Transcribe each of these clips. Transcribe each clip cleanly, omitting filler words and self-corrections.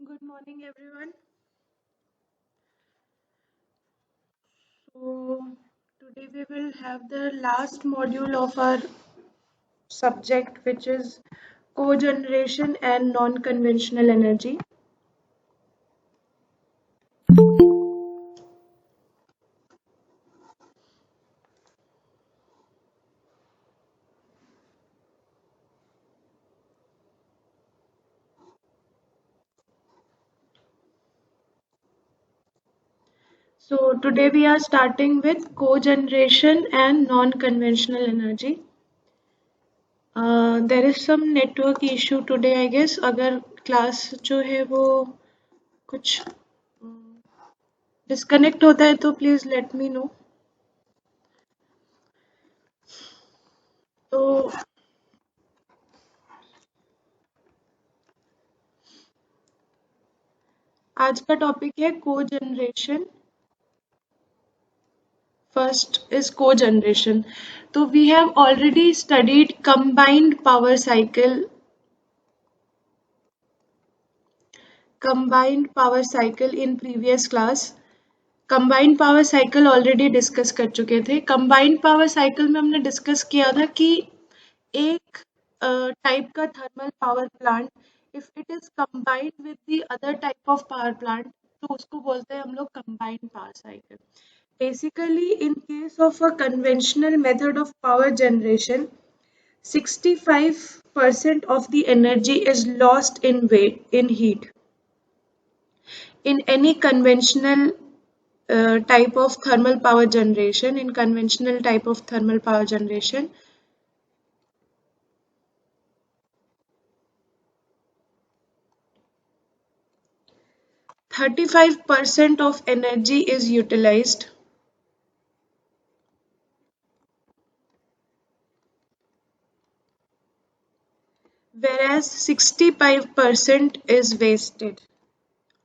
Good morning, everyone. So, today we will have the last module of our subject, which is cogeneration and non-conventional energy. So, today we are starting with cogeneration and non-conventional energy. There is some network issue today, I guess. अगर class जो है वो कुछ disconnect होता है तो please let me know. तो आज का टॉपिक है cogeneration. First is cogeneration. So we have already studied combined power cycle in previous class. Combined power cycle already discuss कर चुके थे. कंबाइंड पावर साइकिल में हमने डिस्कस किया था कि एक टाइप का thermal power plant if it is combined with the other type of power plant तो उसको बोलते हैं हम लोग combined power cycle. Basically, in case of a conventional method of power generation, 65% of the energy is lost in heat. In any conventional type of thermal power generation, 35% of energy is utilized, whereas 65% is wasted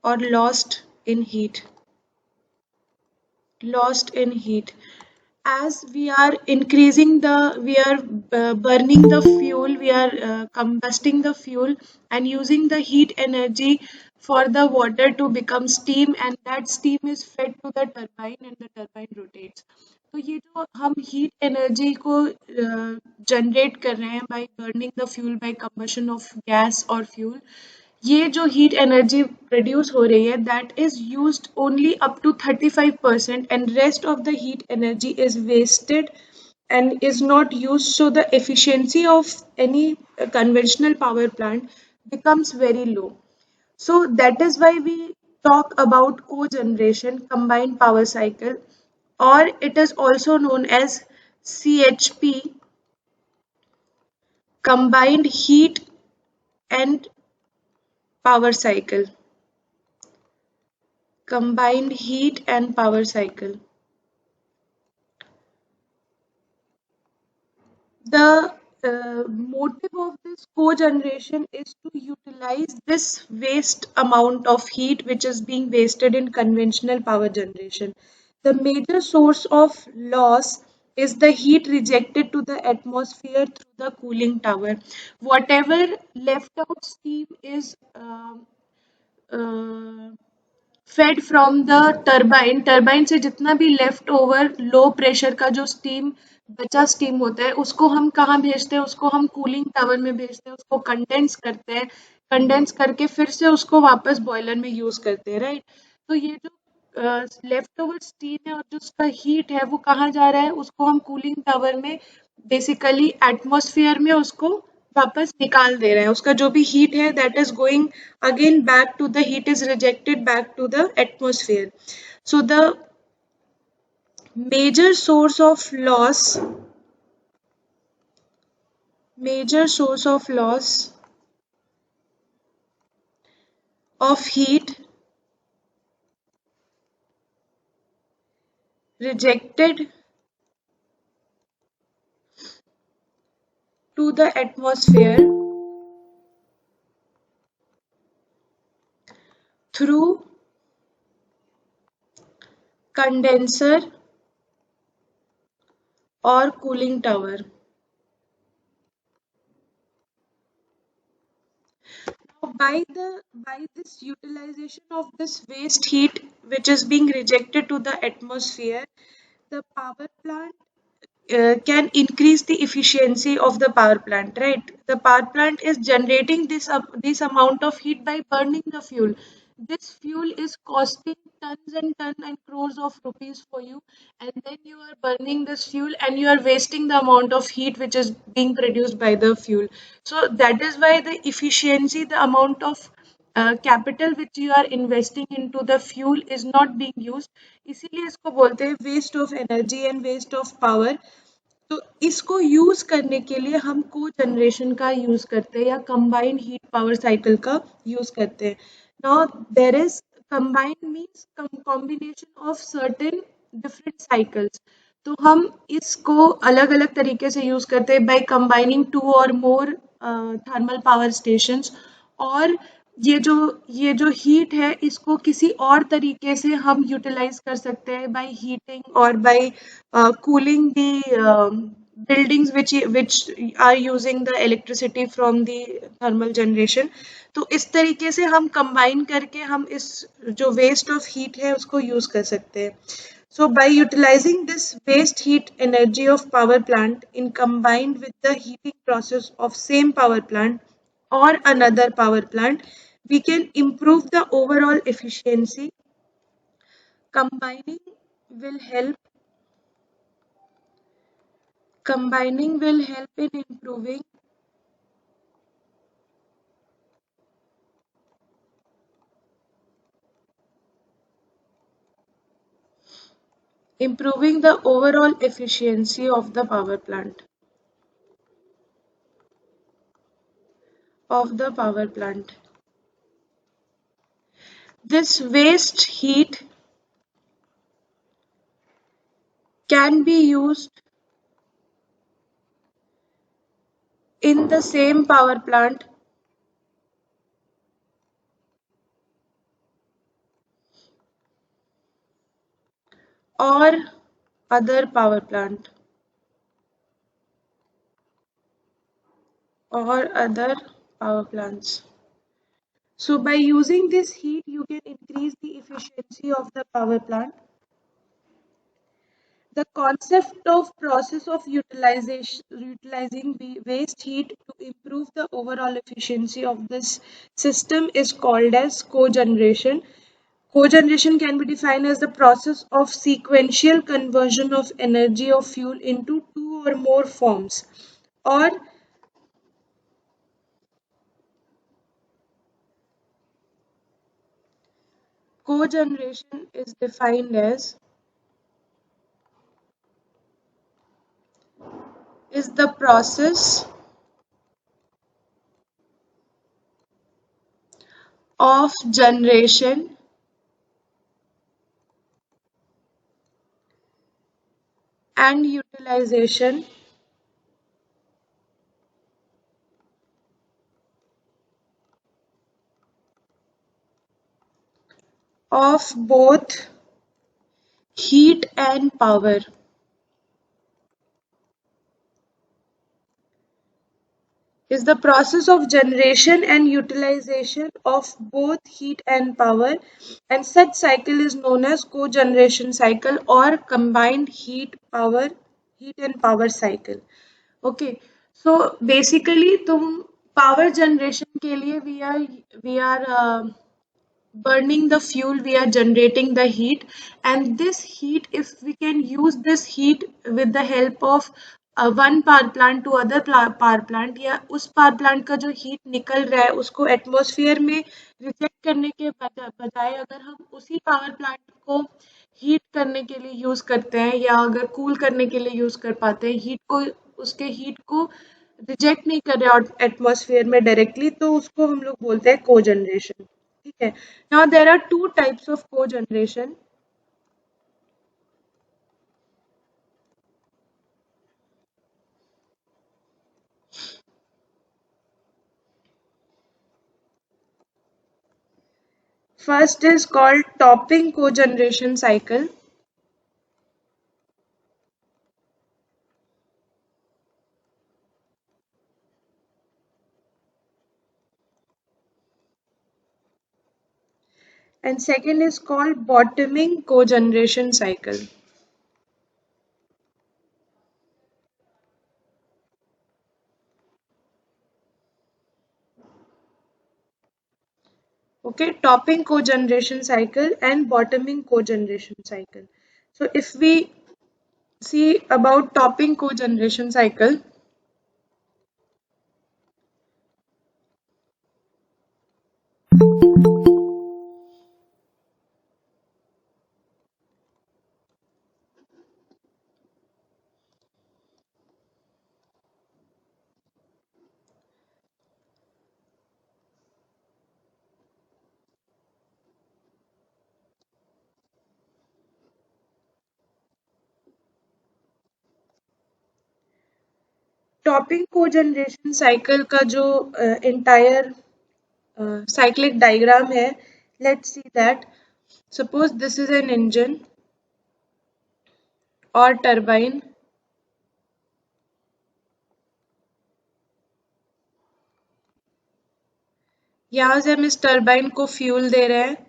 or lost in heat. As we are burning the fuel, we are combusting the fuel and using the heat energy for the water to become steam, and that steam is fed to the turbine and the turbine rotates. तो ये जो हम heat energy को generate कर रहे हैं by burning the fuel by combustion of gas और fuel, ये जो हीट एनर्जी प्रोड्यूस हो रही है that is used only up to 35% and rest of the heat energy is wasted and is not used, so the efficiency of any conventional power plant becomes very low. So that is why we talk about cogeneration, combined power cycle, or it is also known as CHP, combined heat and power cycle. Combined heat and power cycle. The motive of this cogeneration is to utilize this waste amount of heat which is being wasted in conventional power generation. The major source of loss is the heat rejected to the atmosphere through the cooling tower. Whatever left out steam is uh, fed from the turbine turbine से जितना भी left over low pressure का जो steam बचा steam होता है उसको हम कहाँ भेजते हैं, उसको हम कूलिंग टावर में भेजते हैं, उसको कंडेंस करते हैं, कंडेंस करके फिर से उसको वापस बॉयलर में यूज करते हैं, राइट। तो ये जो लेफ्ट ओवर स्टीम है और जो उसका हीट है वो कहाँ जा रहा है, उसको हम कूलिंग टावर में बेसिकली एटमॉस्फेयर में उसको वापस निकाल दे रहे हैं। उसका जो भी हीट है that is going again back to the heat is rejected back to the atmosphere. So the major source of loss major source of loss of heat rejected to the atmosphere through condenser or cooling tower. By this utilization of this waste heat which is being rejected to the atmosphere, the power plant can increase the efficiency of the power plant, right? The power plant is generating this amount of heat by burning the fuel. This fuel is costing tons and tons and crores of rupees for you, and then you are burning this fuel and you are wasting the amount of heat which is being produced by the fuel. So that is why the efficiency, the amount of capital which you are investing into the fuel is not being used. इसीलिए इसको बोलते हैं waste of energy and waste of power. तो इसको use करने के लिए हम को जनरेशन का यूज करते हैं या कंबाइंड हीट पावर साइकिल का यूज करते हैं। Now there is combined means combination of certain different cycles. तो हम इसको अलग अलग तरीके से यूज करते हैं बाय कंबाइनिंग टू और मोर थर्मल पावर स्टेशंस। और ये जो हीट है इसको किसी और तरीके से हम यूटिलाइज कर सकते हैं बाय हीटिंग और bye cooling the buildings which are using the electricity from the thermal generation। तो इस तरीके से हम कंबाइन करके हम इस जो वेस्ट ऑफ हीट है उसको यूज कर सकते हैं। So by utilizing this waste heat energy of power plant in combined with the heating process of same power plant or another power plant, we can improve the overall efficiency. Combining will help Combining will help in improving the overall efficiency of the power plant. This waste heat can be used in the same power plant or other power plant or other power plants. So by using this heat, you can increase the efficiency of the power plant. The concept of process of utilizing the waste heat to improve the overall efficiency of this system is called as cogeneration. Cogeneration can be defined as the process of sequential conversion of energy of fuel into two or more forms. Or cogeneration is defined as is the process of generation and utilization of both heat and power. is the process of generation and utilization of both heat and power, and such cycle is known as cogeneration cycle or combined heat and power cycle. Okay, so basically तुम power generation के लिए we are burning the fuel, we are generating the heat, and this heat, if we can use this heat with the help of one power plant to other power plant, या उस power plant का जो heat निकल रहा है उसको atmosphere में reject करने के बजाय अगर हम उसी power plant को हीट करने के लिए यूज करते हैं या अगर कूल करने के लिए यूज कर पाते हैं हीट को, उसके हीट को रिजेक्ट नहीं कर रहे एटमॉस्फेयर में डायरेक्टली, तो उसको हम लोग बोलते हैं कोजनरेशन. ठीक है. Now there are two types of cogeneration. First is called topping cogeneration cycle. And second is called bottoming cogeneration cycle. Okay, topping cogeneration cycle and bottoming cogeneration cycle. So if we see about topping cogeneration cycle, topping cogeneration cycle का जो entire cyclic diagram है, let's see that. Suppose this is an engine or turbine. यहाँ से हम इस turbine को fuel दे रहे हैं.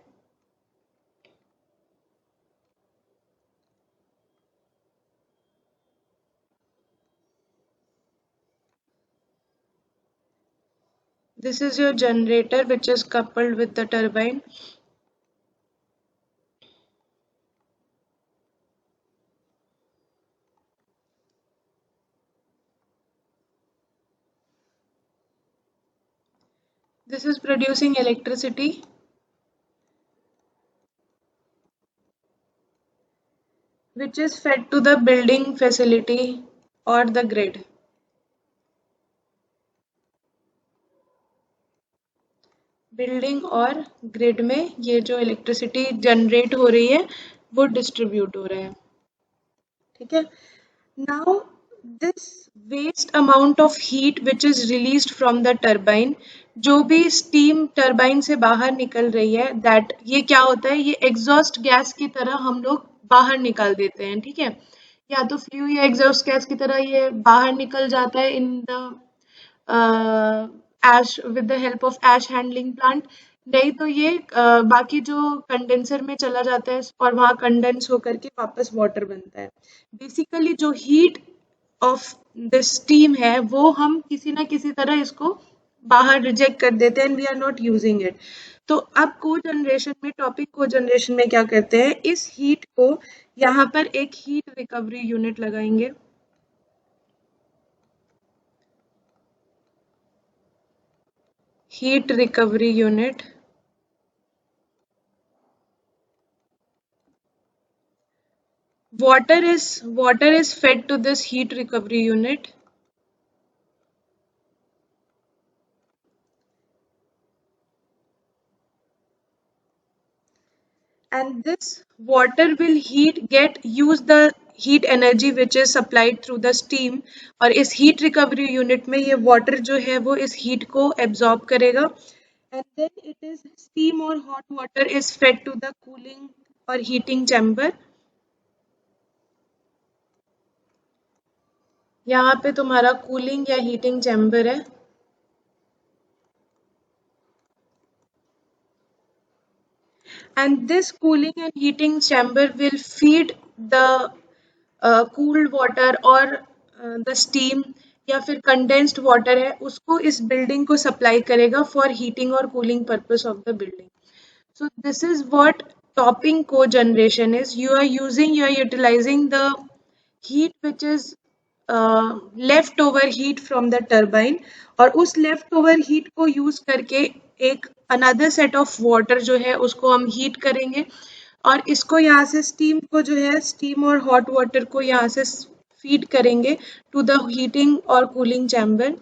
This is your generator which is coupled with the turbine. This is producing electricity, which is fed to the building facility or the grid. Building और grid में ये जो इलेक्ट्रिसिटी जनरेट हो रही है वो डिस्ट्रीब्यूट हो रहा है. ठीक है. Now this waste amount of heat which is released from the turbine, जो भी स्टीम टरबाइन से बाहर निकल रही है, दैट ये क्या होता है, ये एग्जॉस्ट गैस की तरह हम लोग बाहर निकाल देते हैं. ठीक है. या तो फ्लू या एग्जॉस्ट गैस की तरह ये बाहर निकल जाता है in the ash with the help of ash handling plant, नहीं तो ये बाकी जो कंडेंसर में चला जाता है और वहाँ कंडेंस होकर के वापस वाटर बनता है. बेसिकली जो हीट ऑफ द स्टीम है वो हम किसी ना किसी तरह इसको बाहर रिजेक्ट कर देते हैं and we are not using it. तो अब को जनरेशन में, टॉपिक को जनरेशन में क्या करते हैं, इस हीट को यहाँ पर एक हीट रिकवरी यूनिट लगाएंगे. heat recovery unit. Water is fed to this heat recovery unit. And this water will use the heat energy which is supplied through the steam, और इस heat recovery unit में ये water जो है वो इस heat को absorb करेगा, and then it is steam or hot water is fed to the cooling or heating chamber. यहाँ पे तुम्हारा कूलिंग या हीटिंग चैम्बर है. and this cooling and heating chamber will feed the cooled water और the steam या फिर condensed water है उसको इस building को supply करेगा for heating और cooling purpose of the building. So this is what topping cogeneration is. You are utilizing the heat which is leftover heat from the turbine और उस leftover heat को use करके एक another set of water जो है उसको हम heat करेंगे और इसको यहाँ से steam को जो है steam और hot water को यहाँ से feed करेंगे to the heating और cooling chamber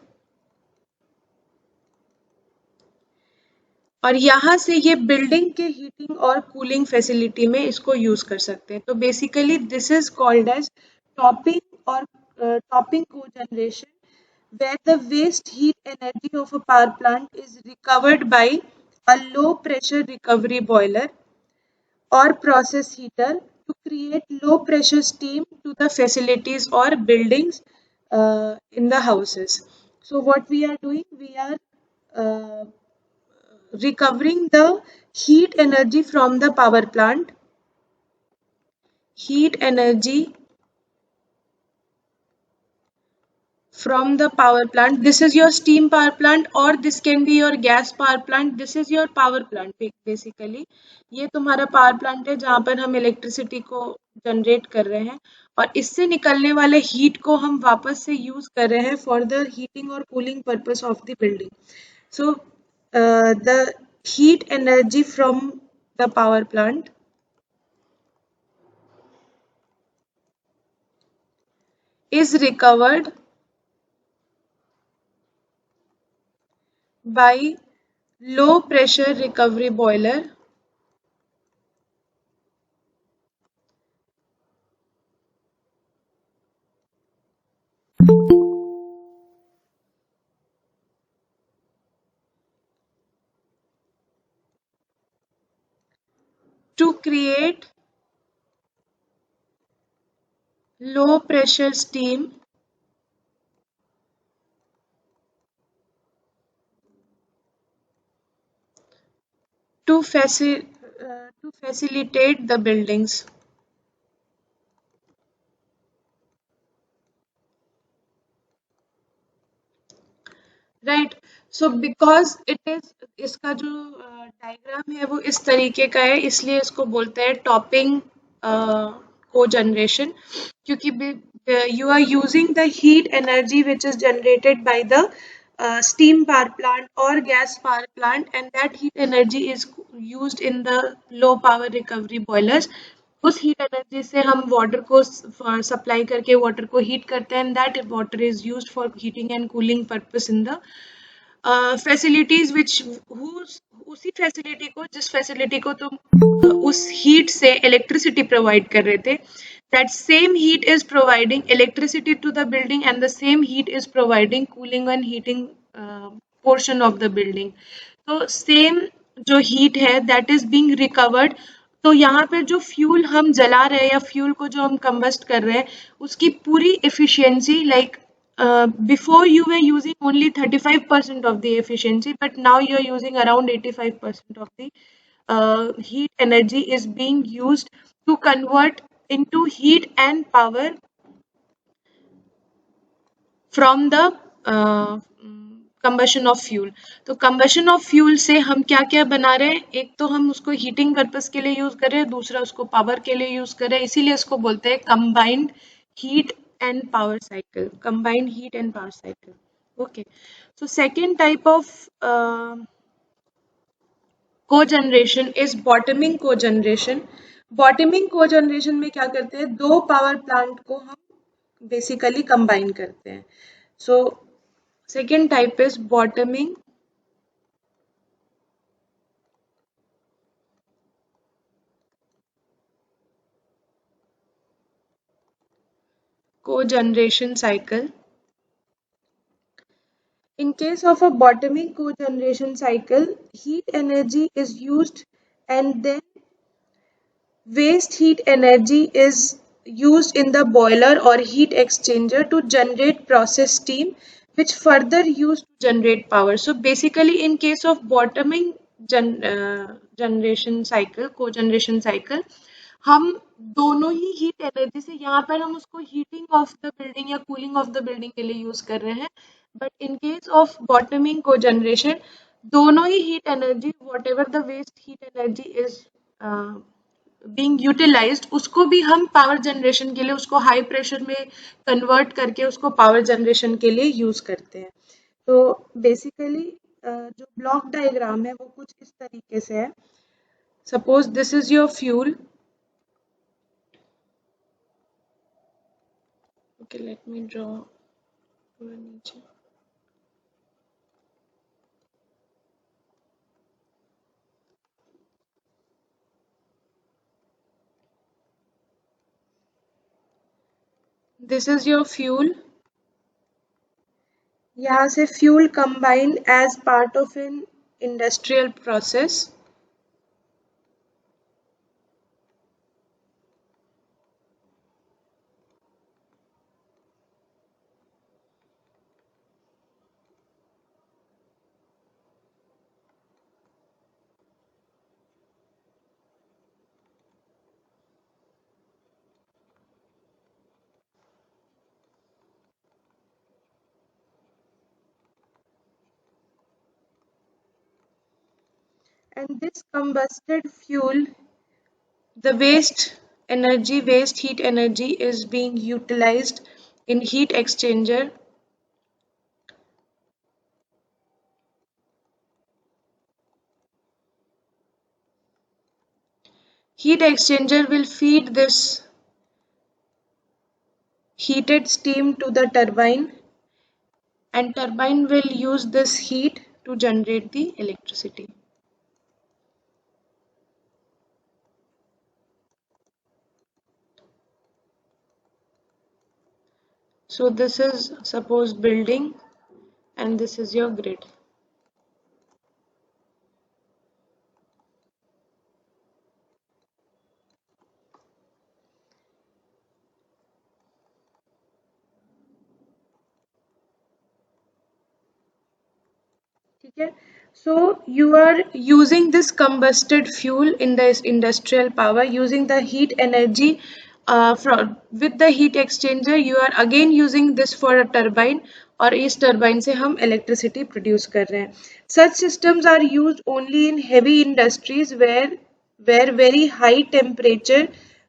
और यहाँ से ये बिल्डिंग के हीटिंग और कूलिंग फैसिलिटी में इसको यूज कर सकते हैं तो basically this is called as topping और topping cogeneration where the waste heat energy of a power plant is recovered by a low pressure recovery boiler or process heater to create low pressure steam to the facilities or buildings in the houses. So what we are doing, we are recovering the heat energy from the power plant, heat energy from the power plant. This is your steam power plant or this can be your gas power plant. This is your power plant basically. ये तुम्हारा power plant है जहाँ पर हम electricity को generate कर रहे हैं और इससे निकलने वाले heat को हम वापस से use कर रहे हैं for the heating or cooling purpose of the building. So the heat energy from the power plant is recovered by low pressure recovery boiler to create low pressure steam to facilitate the buildings. Right. So because it is इसका जो diagram है वो इस तरीके का है इसलिए इसको बोलते हैं टॉपिंग कोजनरेशन क्योंकि you are using the heat energy which is generated by the steam power plant or gas power plant and that heat energy is used in the low power recovery boilers. उस heat energy से हम water को supply करके water को heat करते हैं and that water is used for heating and cooling purpose in the facilities विच उसी facility को जिस फैसिलिटी को तुम उस हीट से इलेक्ट्रिसिटी प्रोवाइड कर रहे थे that same heat is providing electricity to the building and the same heat is providing cooling and heating portion of the building तो सेम जो हीट है दैट इज बीइंग रिकवर्ड तो यहाँ पे जो फ्यूल हम जला रहे हैं या फ्यूल को जो हम कंबस्ट कर रहे हैं उसकी पूरी efficiency like before you were using only 35% of the efficiency but now you are using around 85% of the heat energy is being used to convert into heat and power from the combustion of fuel तो combustion of fuel से हम क्या क्या बना रहे हैं एक तो हम उसको हीटिंग पर्पस के लिए यूज कर रहे हैं दूसरा उसको पावर के लिए यूज कर रहे हैं इसीलिए इसको बोलते हैं combined heat and power cycle, combined heat and power cycle. Okay, so second type of cogeneration is bottoming cogeneration. Bottoming cogeneration में क्या करते हैं दो पावर प्लांट को हम बेसिकली कंबाइन करते हैं so second type is bottoming cogeneration cycle. In case of a bottoming cogeneration cycle, heat energy is used and then waste heat energy is used in the boiler or heat exchanger to generate process steam which further used to generate power. So basically in case of bottoming generation cycle, को generation cycle, हम दोनों ही heat energy से, यहाँ पर हम उसको heating of the building या कूलिंग ऑफ द बिल्डिंग के लिए यूज कर रहे हैं, but in case of bottoming cogeneration, दोनों ही heat energy, whatever the waste heat energy is being utilised, उसको भी हम पावर जनरेशन के लिए, उसको हाई प्रेशर में कन्वर्ट करके उसको पावर जनरेशन के लिए यूज करते हैं। तो बेसिकली जो ब्लॉक डायग्राम है वो कुछ इस तरीके से है। Suppose this is your fuel, okay let me draw पूरा नीचे। दिस इज योर फ्यूल, यहाँ से fuel combine as part of an industrial process, and this combusted fuel, the waste heat energy is being utilized in heat exchanger. Heat exchanger will feed this heated steam to the turbine, and turbine will use this heat to generate the electricity. So this is suppose building and this is your grid. ठीक है, so you are using this combusted fuel in the industrial power, using the heat energy with the heat exchanger, you are again using this for a turbine, और इस turbine से हम electricity produce कर रहे हैं। Such systems are used only in heavy industries where very high temperature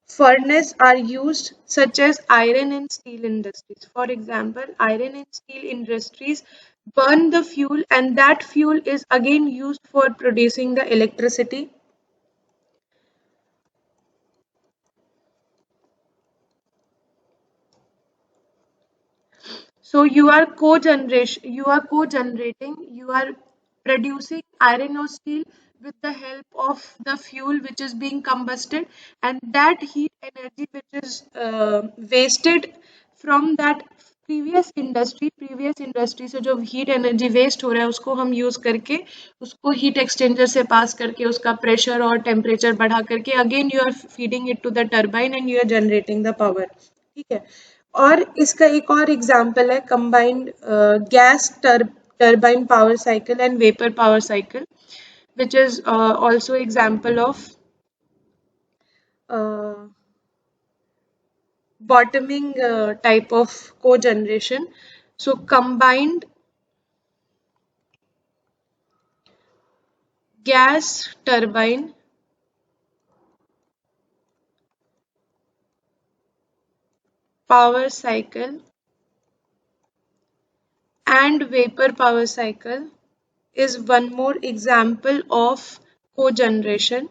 furnace are used, such as iron and steel industries. For example, iron and steel industries burn the fuel, and that fuel is again used for producing the electricity. So you are co-generating, you are producing iron or steel with the help of the fuel which is being combusted, and that heat energy which is wasted from that previous industry से जो heat energy waste हो रहा है उसको हम use करके उसको heat exchanger से pass करके उसका pressure और temperature बढ़ा करके again you are feeding it to the turbine and you are generating the power। ठीक है, और इसका एक और एग्जाम्पल है combined gas turbine power cycle and vapour power cycle, which is also example of bottoming type of cogeneration. So combined gas turbine power cycle and vapor power cycle is one more example of cogeneration।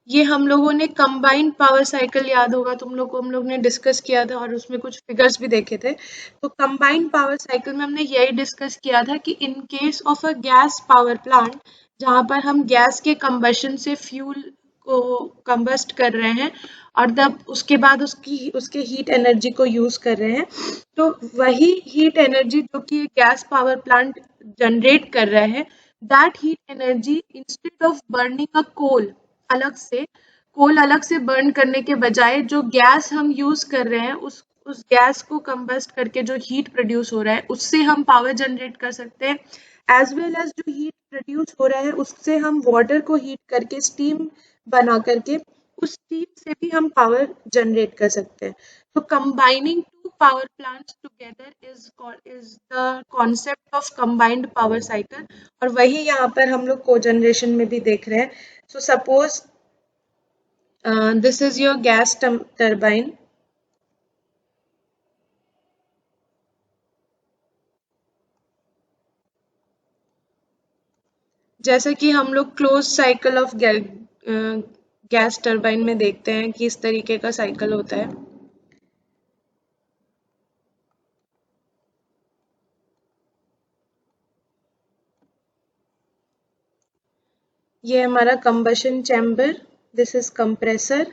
ये हम लोगों ने combined power cycle, याद होगा तुम लोग को, हम लोग ने डिस्कस किया था और उसमें कुछ फिगर्स भी देखे थे। तो कंबाइंड पावर साइकिल में हमने यही डिस्कस किया था कि in case of a gas power plant, जहाँ पर हम गैस के कंबशन से फ्यूल को कंबस्ट कर रहे हैं और तब उसके बाद उसके हीट एनर्जी को यूज कर रहे हैं, तो वही हीट एनर्जी जो कि गैस पावर प्लांट जनरेट कर रहा है, that heat energy instead of burning a coal अलग से बर्न करने के बजाय जो गैस हम यूज कर रहे हैं उस गैस को कंबस्ट करके जो हीट प्रोड्यूस हो रहा है उससे हम पावर जनरेट कर सकते हैं। एज वेल एज जो हीट प्रोड्यूस हो रहा है उससे हम वाटर को हीट करके स्टीम बना करके उस स्टीम से भी हम पावर जनरेट कर सकते हैं. तो combining two power plants together is the concept of combined power cycle. और वही यहाँ पर हम लोग को जनरेशन में भी देख रहे हैं. So suppose this is your gas turbine. जैसे कि हम लोग close cycle of gas turbine में देखते हैं कि इस तरीके का साइकिल होता है. ये हमारा combustion chamber. This is compressor.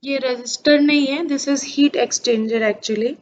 ये रजिस्टर नहीं है. This is heat exchanger actually.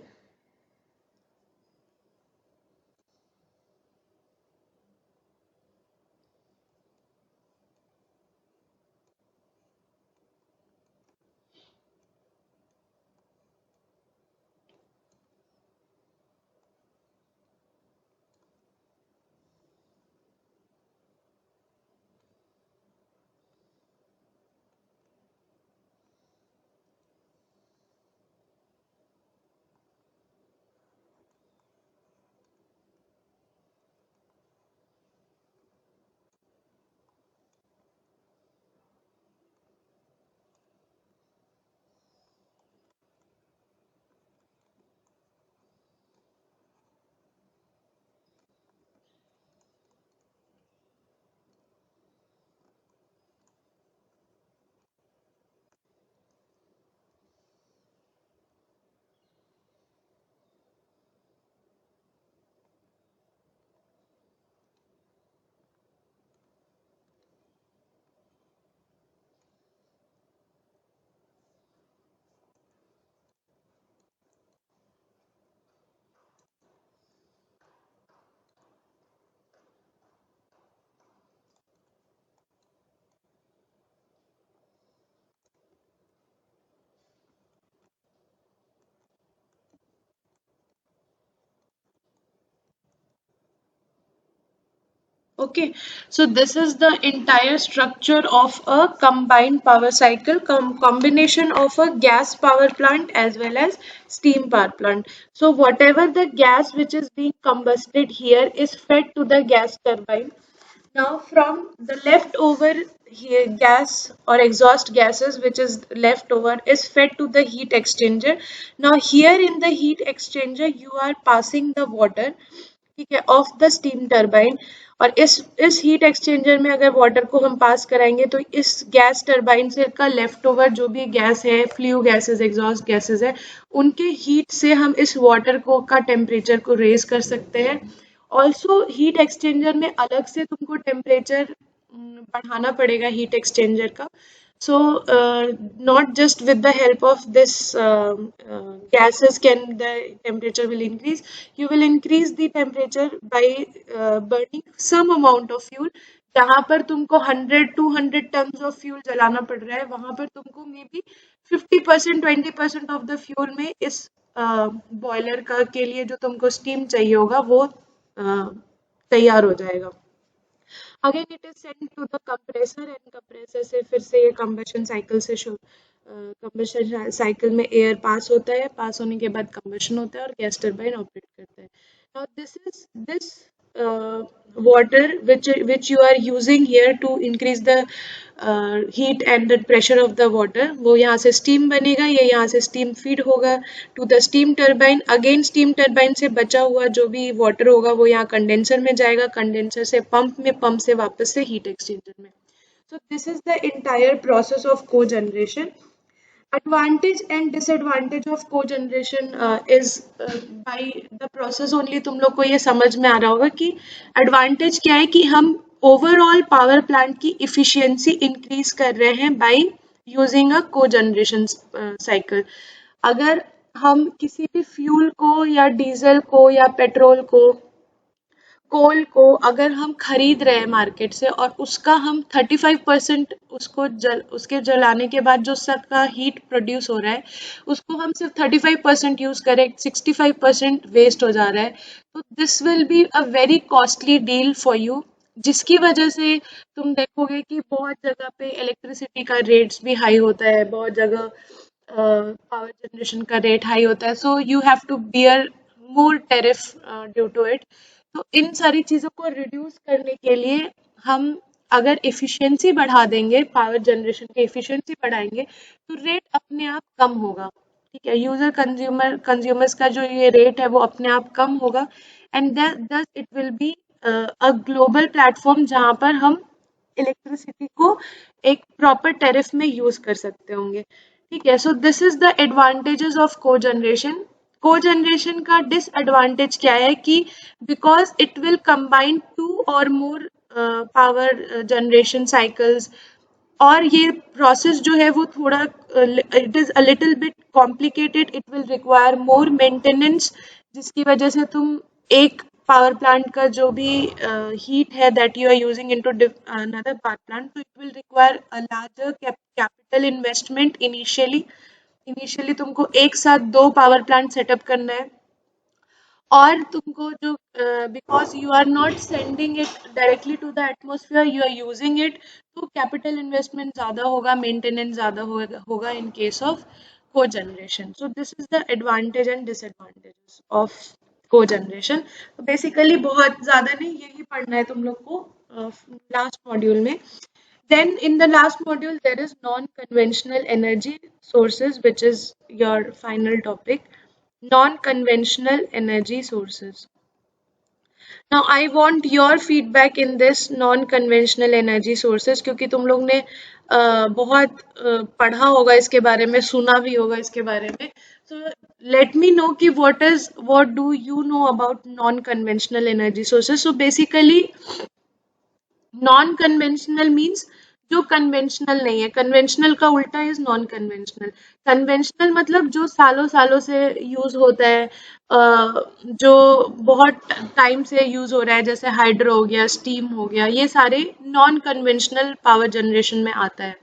Okay, so this is the entire structure of a combined power cycle, combination of a gas power plant as well as steam power plant. So whatever the gas which is being combusted here is fed to the gas turbine. Now from the leftover here gas or exhaust gases which is left over is fed to the heat exchanger. Now here in the heat exchanger you are passing the water, ठीक है, of the steam turbine. और इस heat exchanger में अगर water को हम पास कराएंगे तो इस गैस टरबाइन से का लेफ्ट ओवर जो भी गैस है, फ्लू गैसेस, एग्जॉस्ट गैसेस है, उनके हीट से हम इस वाटर को का टेम्परेचर को रेज कर सकते हैं. ऑल्सो हीट एक्सचेंजर में अलग से तुमको टेम्परेचर बढ़ाना पड़ेगा हीट एक्सचेंजर का. So not just with the help of this gases can the temperature will increase. You will increase the temperature by burning some amount of fuel. जहाँ पर तुमको 100-200 tons of fuel जलाना पड़ रहा है, वहाँ पर तुमको may be 50% 20% of the fuel में इस बॉयलर का के लिए जो तुमको स्टीम चाहिए होगा वो तैयार हो जाएगा. Again it is send to the compressor and compressor से फिर से ये कंबशन साइकिल से कंबशन साइकिल में एयर पास होता है. पास होने के बाद कंबशन होता है और गैस टरबाइन ऑपरेट करता है. Now this is this water which you are using here to increase the heat and the pressure of the water, वो यहाँ से steam बनेगा. ये यहाँ से steam feed होगा to the steam turbine. again steam turbine से बचा हुआ जो भी water होगा वो यहाँ condenser में जाएगा. condenser से pump में, pump से वापस से heat exchanger में. So this is the entire process of cogeneration. Advantage and disadvantage of cogeneration is by the process only तुम लोग को ये समझ में आ रहा होगा कि advantage क्या है कि हम ओवरऑल पावर प्लांट की इफिशियंसी इंक्रीज कर रहे हैं by using a cogeneration cycle. अगर हम किसी भी फ्यूल को या डीजल को या पेट्रोल को, कोल को अगर हम खरीद रहे हैं मार्केट से और उसका हम 35% उसके जलाने के बाद जो सबका हीट प्रोड्यूस हो रहा है उसको हम सिर्फ 35% यूज करें, 65% वेस्ट हो जा रहा है, तो this will be a very costly deal for you, जिसकी वजह से तुम देखोगे कि बहुत जगह पे इलेक्ट्रिसिटी का रेट्स भी हाई होता है, बहुत जगह पावर जनरेशन का रेट हाई होता है, so you have to bear more tariff due to it. तो इन सारी चीज़ों को रिड्यूस करने के लिए हम अगर एफिशिएंसी बढ़ा देंगे, पावर जनरेशन की एफिशिएंसी बढ़ाएंगे, तो रेट अपने आप कम होगा। ठीक है, यूजर कंज्यूमर्स का जो ये रेट है वो अपने आप कम होगा, and thus it will be a global platform जहाँ पर हम इलेक्ट्रिसिटी को एक प्रॉपर टेरिफ में यूज कर सकते होंगे। ठीक है, so this is the advantages of cogeneration. Cogeneration का डिसएडवांटेज क्या है कि because it will combine two और मोर पावर जनरेशन साइकिल्स, और ये प्रोसेस जो है वो थोड़ा it is a little bit complicated, it will require more maintenance, जिसकी वजह से तुम एक पावर प्लांट का जो भी हीट है that you are using into another power plant, तो it will require a larger capital investment initially. Initially तुमको एक साथ 2 पावर प्लांट सेटअप करना है, और तुमको जो because you are not sending it directly to the atmosphere, you are using it, तो कैपिटल इन्वेस्टमेंट ज़्यादा होगा, मेंटेनेंस ज़्यादा होगा in case of cogeneration. So this is the advantage and disadvantages of cogeneration. तो बेसिकली बहुत ज़्यादा नहीं, यही पढ़ना है तुम लोग को लास्ट मॉड्यूल में। Then in the last module, there is non-conventional energy sources, which is your final topic. Non-conventional energy sources. Now I want your feedback in this non-conventional energy sources, क्योंकि तुम लोग ने बहुत पढ़ा होगा इसके बारे में, सुना भी होगा इसके बारे में। So let me know कि what do you know about non-conventional energy sources? So basically non conventional means जो कन्वेंशनल नहीं है, कन्वेंशनल का उल्टा इज नॉन कन्वेंशनल। कन्वेंशनल मतलब जो सालों सालों से यूज होता है, जो बहुत टाइम से यूज हो रहा है, जैसे हाइड्रो हो गया, स्टीम हो गया, ये सारे नॉन कन्वेंशनल पावर जनरेशन में आता है,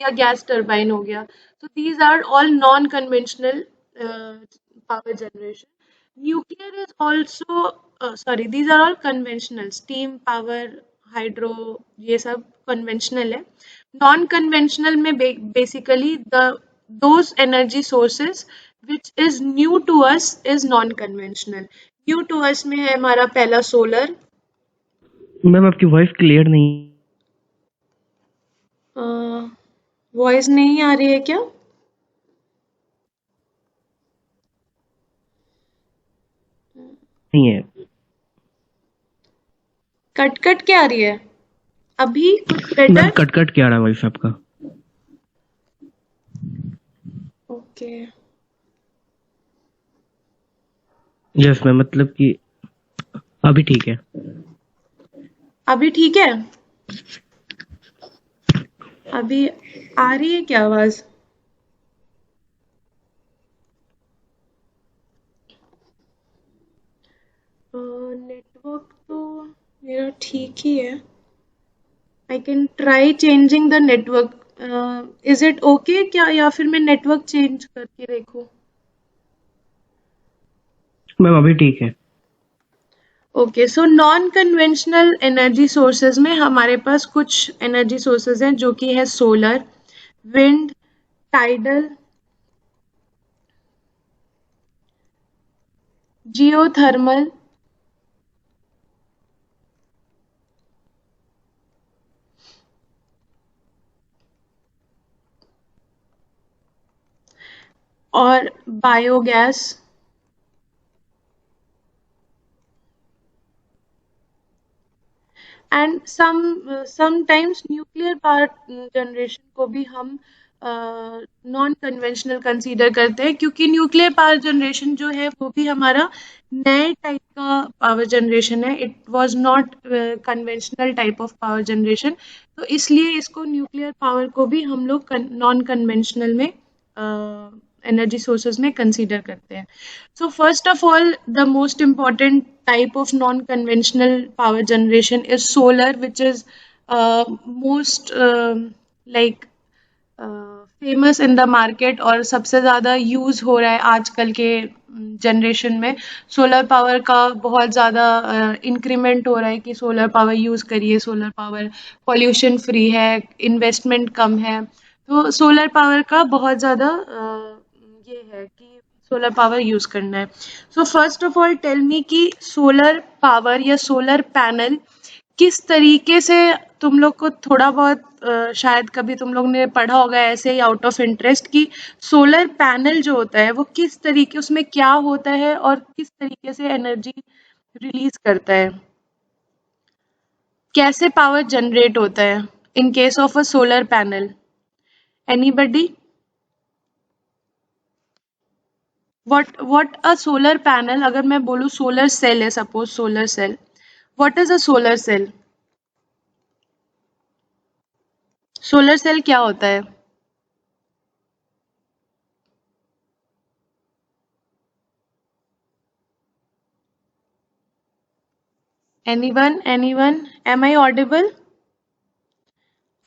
या गैस टर्बाइन हो गया। तो these are all non conventional power generation. Nuclear is also sorry, these are all conventional, steam power, hydro, ये सब कन्वेंशनल है। नॉन कन्वेंशनल में basically the those energy sources which is new to us is non conventional. New to us में है हमारा पहला solar. Ma'am आपकी voice clear नहीं। वॉइस नहीं आ रही है क्या? नहीं है, कट कट के आ रही है। अभी कुछ मैम बेटर? कट कट के आ रहा है वॉइस आपका। ओके, यस मैम, मतलब कि अभी ठीक है। अभी ठीक है? अभी आ रही है क्या आवाज? नेटवर्क तो मेरा ठीक ही है। I can try changing the network. Is it okay क्या, या फिर मैं नेटवर्क चेंज करके देखूं? मैम अभी ठीक है। Okay, so non conventional energy sources में हमारे पास कुछ एनर्जी सोर्सेज हैं, जो कि है सोलर, विंड, टाइडल, जियोथर्मल, और biogas, and sometimes nuclear power generation को भी हम नॉन कन्वेंशनल कंसीडर करते हैं, क्योंकि न्यूक्लियर पावर जनरेशन जो है वो भी हमारा नए टाइप का पावर जनरेशन है. It was not conventional type of power generation. तो इसलिए इसको न्यूक्लियर पावर को भी हम लोग नॉन कन्वेंशनल में एनर्जी सोर्सेज में कंसीडर करते हैं. So first of all, the most important type of non-conventional power generation is solar, which is most like famous in the market और सबसे ज़्यादा यूज़ हो रहा है आजकल के जनरेशन में. सोलर पावर का बहुत ज़्यादा इंक्रीमेंट हो रहा है कि सोलर पावर यूज़ करिए, सोलर पावर पॉल्यूशन फ्री है, इन्वेस्टमेंट कम है. तो सोलर पावर का बहुत ज़्यादा ये है कि सोलर पावर यूज़ करना है. So first of all tell me कि सोलर पावर या सोलर पैनल किस तरीके से तुम लोग को थोड़ा बहुत शायद कभी तुम लोग ने पढ़ा होगा ऐसे ही आउट ऑफ इंटरेस्ट कि सोलर पैनल जो होता है वो किस तरीके, उसमें क्या होता है और किस तरीके से एनर्जी रिलीज करता है, कैसे पावर जनरेट होता है in case of a solar panel. Anybody? what a solar panel, अगर मैं बोलूँ सोलर सेल है, suppose solar cell, what is a solar cell? Solar cell क्या होता है? anyone am I audible?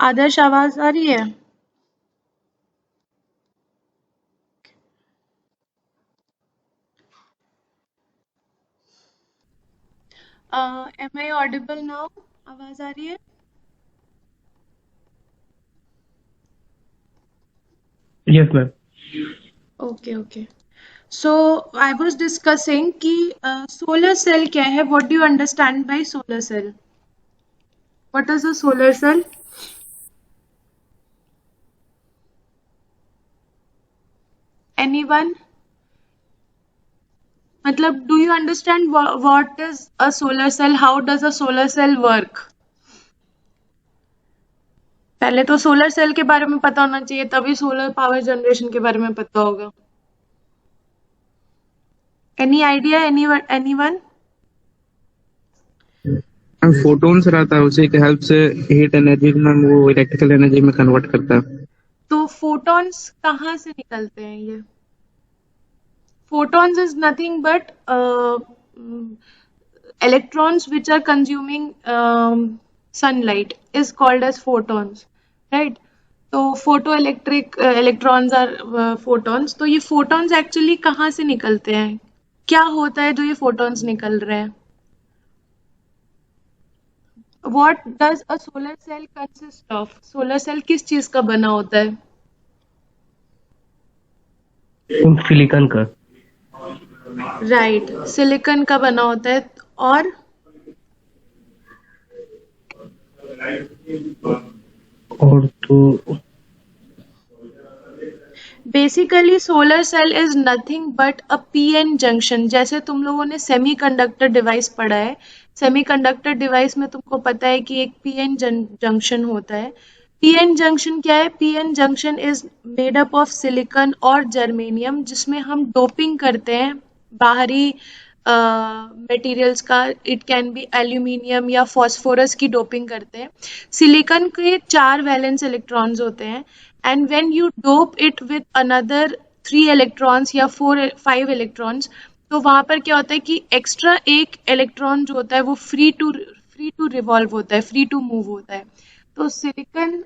आदर्श आवाज आ रही है? am I audible now? आवाज आ रही है? Yes ma'am. Okay. So I was discussing कि solar cell क्या है? What do you understand by solar cell? What is a solar cell? Anyone? मतलब do you understand what is a solar cell? How does a solar cell work? पहले तो solar cell के बारे में पता होना चाहिए, तभी सोलर पावर जनरेशन के बारे में पता होगा. Any idea? एनीवन? फोटोन्स रहता है, उसी के हेल्प से हीट एनर्जी में वो इलेक्ट्रिकल एनर्जी में कन्वर्ट करता है. तो फोटॉन्स कहाँ से निकलते हैं ये? Photons is nothing but electrons which are consuming sunlight is called as photons, right? तो photo electric electrons are photons. तो ये photons actually कहाँ से निकलते हैं? क्या होता है जो ये photons निकल रहे हैं? What does a solar cell consist of? Solar cell किस चीज का बना होता है? सिलिकॉन का. राइट, सिलिकॉन का बना होता है. और तो basically solar cell is nothing but a PN junction. जैसे तुम लोगों ने सेमीकंडक्टर डिवाइस पढ़ा है, सेमीकंडक्टर डिवाइस में तुमको पता है कि एक पीएन जंक्शन होता है. पीएन जंक्शन क्या है? PN junction is made up of silicon और जर्मेनियम, जिसमें हम डोपिंग करते हैं बाहरी मटेरियल्स का. इट कैन बी एल्यूमिनियम या फॉस्फोरस की डोपिंग करते हैं. सिलिकॉन के 4 वैलेंस इलेक्ट्रॉन्स होते हैं, and when you dope it with another 3 electrons या 5 electrons, तो वहां पर क्या होता है कि एक्स्ट्रा एक इलेक्ट्रॉन जो होता है वो फ्री टू रिवॉल्व होता है, फ्री टू मूव होता है. तो सिलिकॉन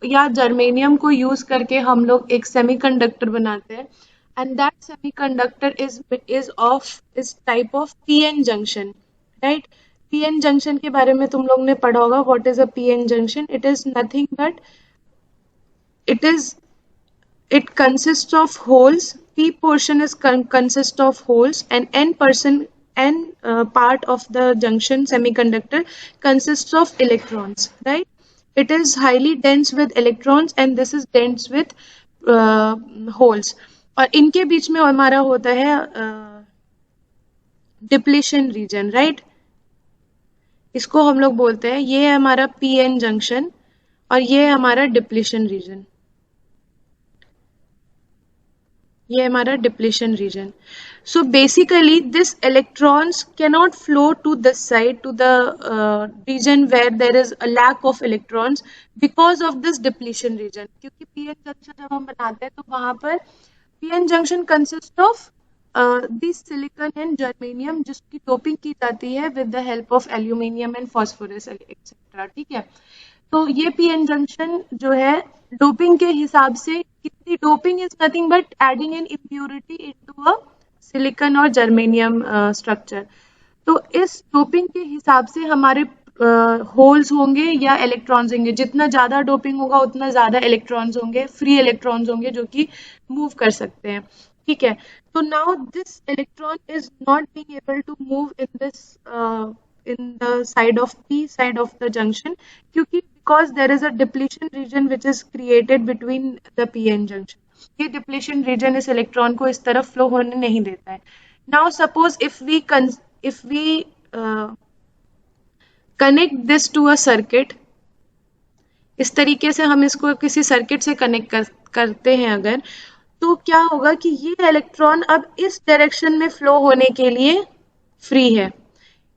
या जर्मेनियम को यूज करके हम लोग एक सेमीकंडक्टर बनाते हैं, and that semiconductor is type of PN junction, right? PN junction के बारे में तुम लोग ने पढ़ा होगा. What is a PN junction? It is nothing but it consists of holes. P portion is consists of holes, and n part of the junction semiconductor consists of electrons, right? It is highly dense with electrons and this is dense with holes. और इनके बीच में हमारा होता है depletion region, right? इसको हम लोग बोलते हैं, ये है हमारा पीएन जंक्शन और ये है हमारा डिप्लीशन रीजन. ये हमारा depletion region. So basically this electrons cannot flow to this side, to the region where there is a lack of electrons because of this depletion region. क्योंकि PN junction जब हम बनाते हैं तो वहाँ पर PN junction consists of this silicon and germanium जिसकी doping की जाती है with the help of aluminium and phosphorus etc. ठीक है. तो ये PN junction जो है डोपिंग के हिसाब से कितनी doping is nothing but adding N impurity into a silicon और जर्मेनियम स्ट्रक्चर. तो इस डोपिंग के हिसाब से हमारे होल्स होंगे या इलेक्ट्रॉन्स होंगे. जितना ज़्यादा डोपिंग होगा उतना ज़्यादा इलेक्ट्रॉन्स होंगे, फ्री इलेक्ट्रॉन्स होंगे जो कि मूव कर सकते हैं. ठीक है. तो now this electron is not being able to move in this in the side of P side of the junction क्योंकि because there is a depletion region which is created between the PN junction. ये depletion region इस electron को इस तरफ flow होने नहीं देता है. Now suppose if we connect this to a circuit, इस तरीके से हम इसको किसी सर्किट से कनेक्ट करते हैं अगर, तो क्या होगा कि ये इलेक्ट्रॉन अब इस डायरेक्शन में फ्लो होने के लिए फ्री है.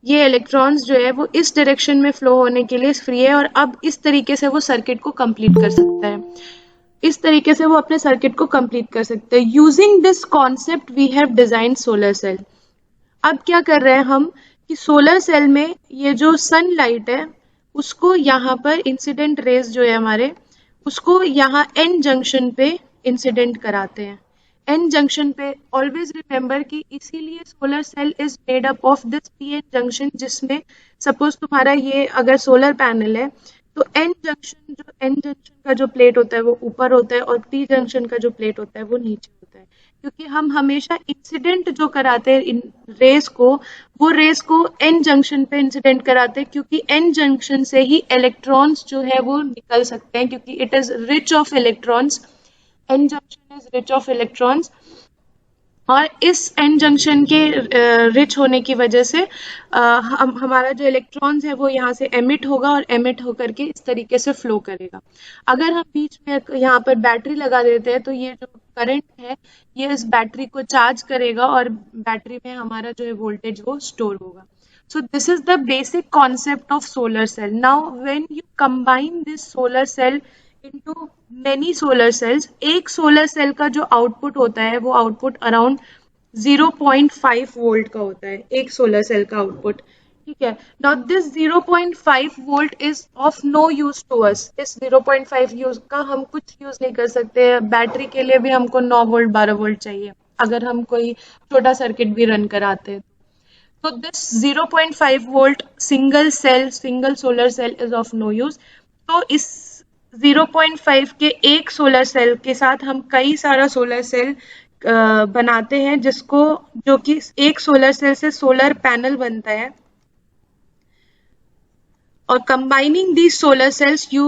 ये इलेक्ट्रॉन्स जो है वो इस डायरेक्शन में फ्लो होने के लिए फ्री है और अब इस तरीके से वो सर्किट को कंप्लीट कर सकता है. इस तरीके से वो अपने सर्किट को कंप्लीट कर सकते हैं. Using this concept we have design solar cell. अब क्या कर रहे हैं हम कि सोलर सेल में ये जो सनलाइट है उसको यहाँ पर इंसिडेंट रेज जो है हमारे उसको यहाँ एन जंक्शन पे इंसिडेंट कराते हैं. एन जंक्शन पे ऑलवेज रिमेंबर कि इसीलिए solar cell is made up of this P N junction जिसमें सपोज तुम्हारा ये अगर सोलर पैनल है तो एन जंक्शन का जो प्लेट होता है वो ऊपर होता है और पी जंक्शन का जो प्लेट होता है वो नीचे होता है. क्योंकि हम हमेशा इंसिडेंट जो कराते हैं इन रेस को वो रेस को एन जंक्शन पे इंसिडेंट कराते हैं क्योंकि एन जंक्शन से ही इलेक्ट्रॉन्स जो है वो निकल सकते हैं क्योंकि it is rich of electrons. N junction is rich of electrons और इस एन जंक्शन के रिच होने की वजह से हमारा जो इलेक्ट्रॉन्स है वो यहाँ से एमिट होगा और एमिट होकर के इस तरीके से फ्लो करेगा. अगर हम बीच में यहाँ पर बैटरी लगा देते हैं तो ये जो करंट है ये इस बैटरी को चार्ज करेगा और बैटरी में हमारा जो है वोल्टेज वो स्टोर होगा. So this is the basic concept of solar cell. Now when you combine this solar cell into many solar cells, एक सोलर सेल का जो आउटपुट होता है वो आउटपुट अराउंड 0.5 वोल्ट का होता है एक सोलर सेल का आउटपुट. ठीक है. Now this 0.5 volt is of no use to us. इस 0.5 यूज का हम कुछ यूज नहीं कर सकते. बैटरी के लिए भी हमको 9 वोल्ट 12 वोल्ट चाहिए अगर हम कोई छोटा सर्किट भी रन कराते हैं. तो this 0.5 volt single solar cell is of no use. तो इस 0.5 के एक सोलर सेल के साथ हम कई सारा सोलर सेल बनाते हैं जिसको जो कि एक सोलर सेल से सोलर पैनल बनता है. और combining these solar cells you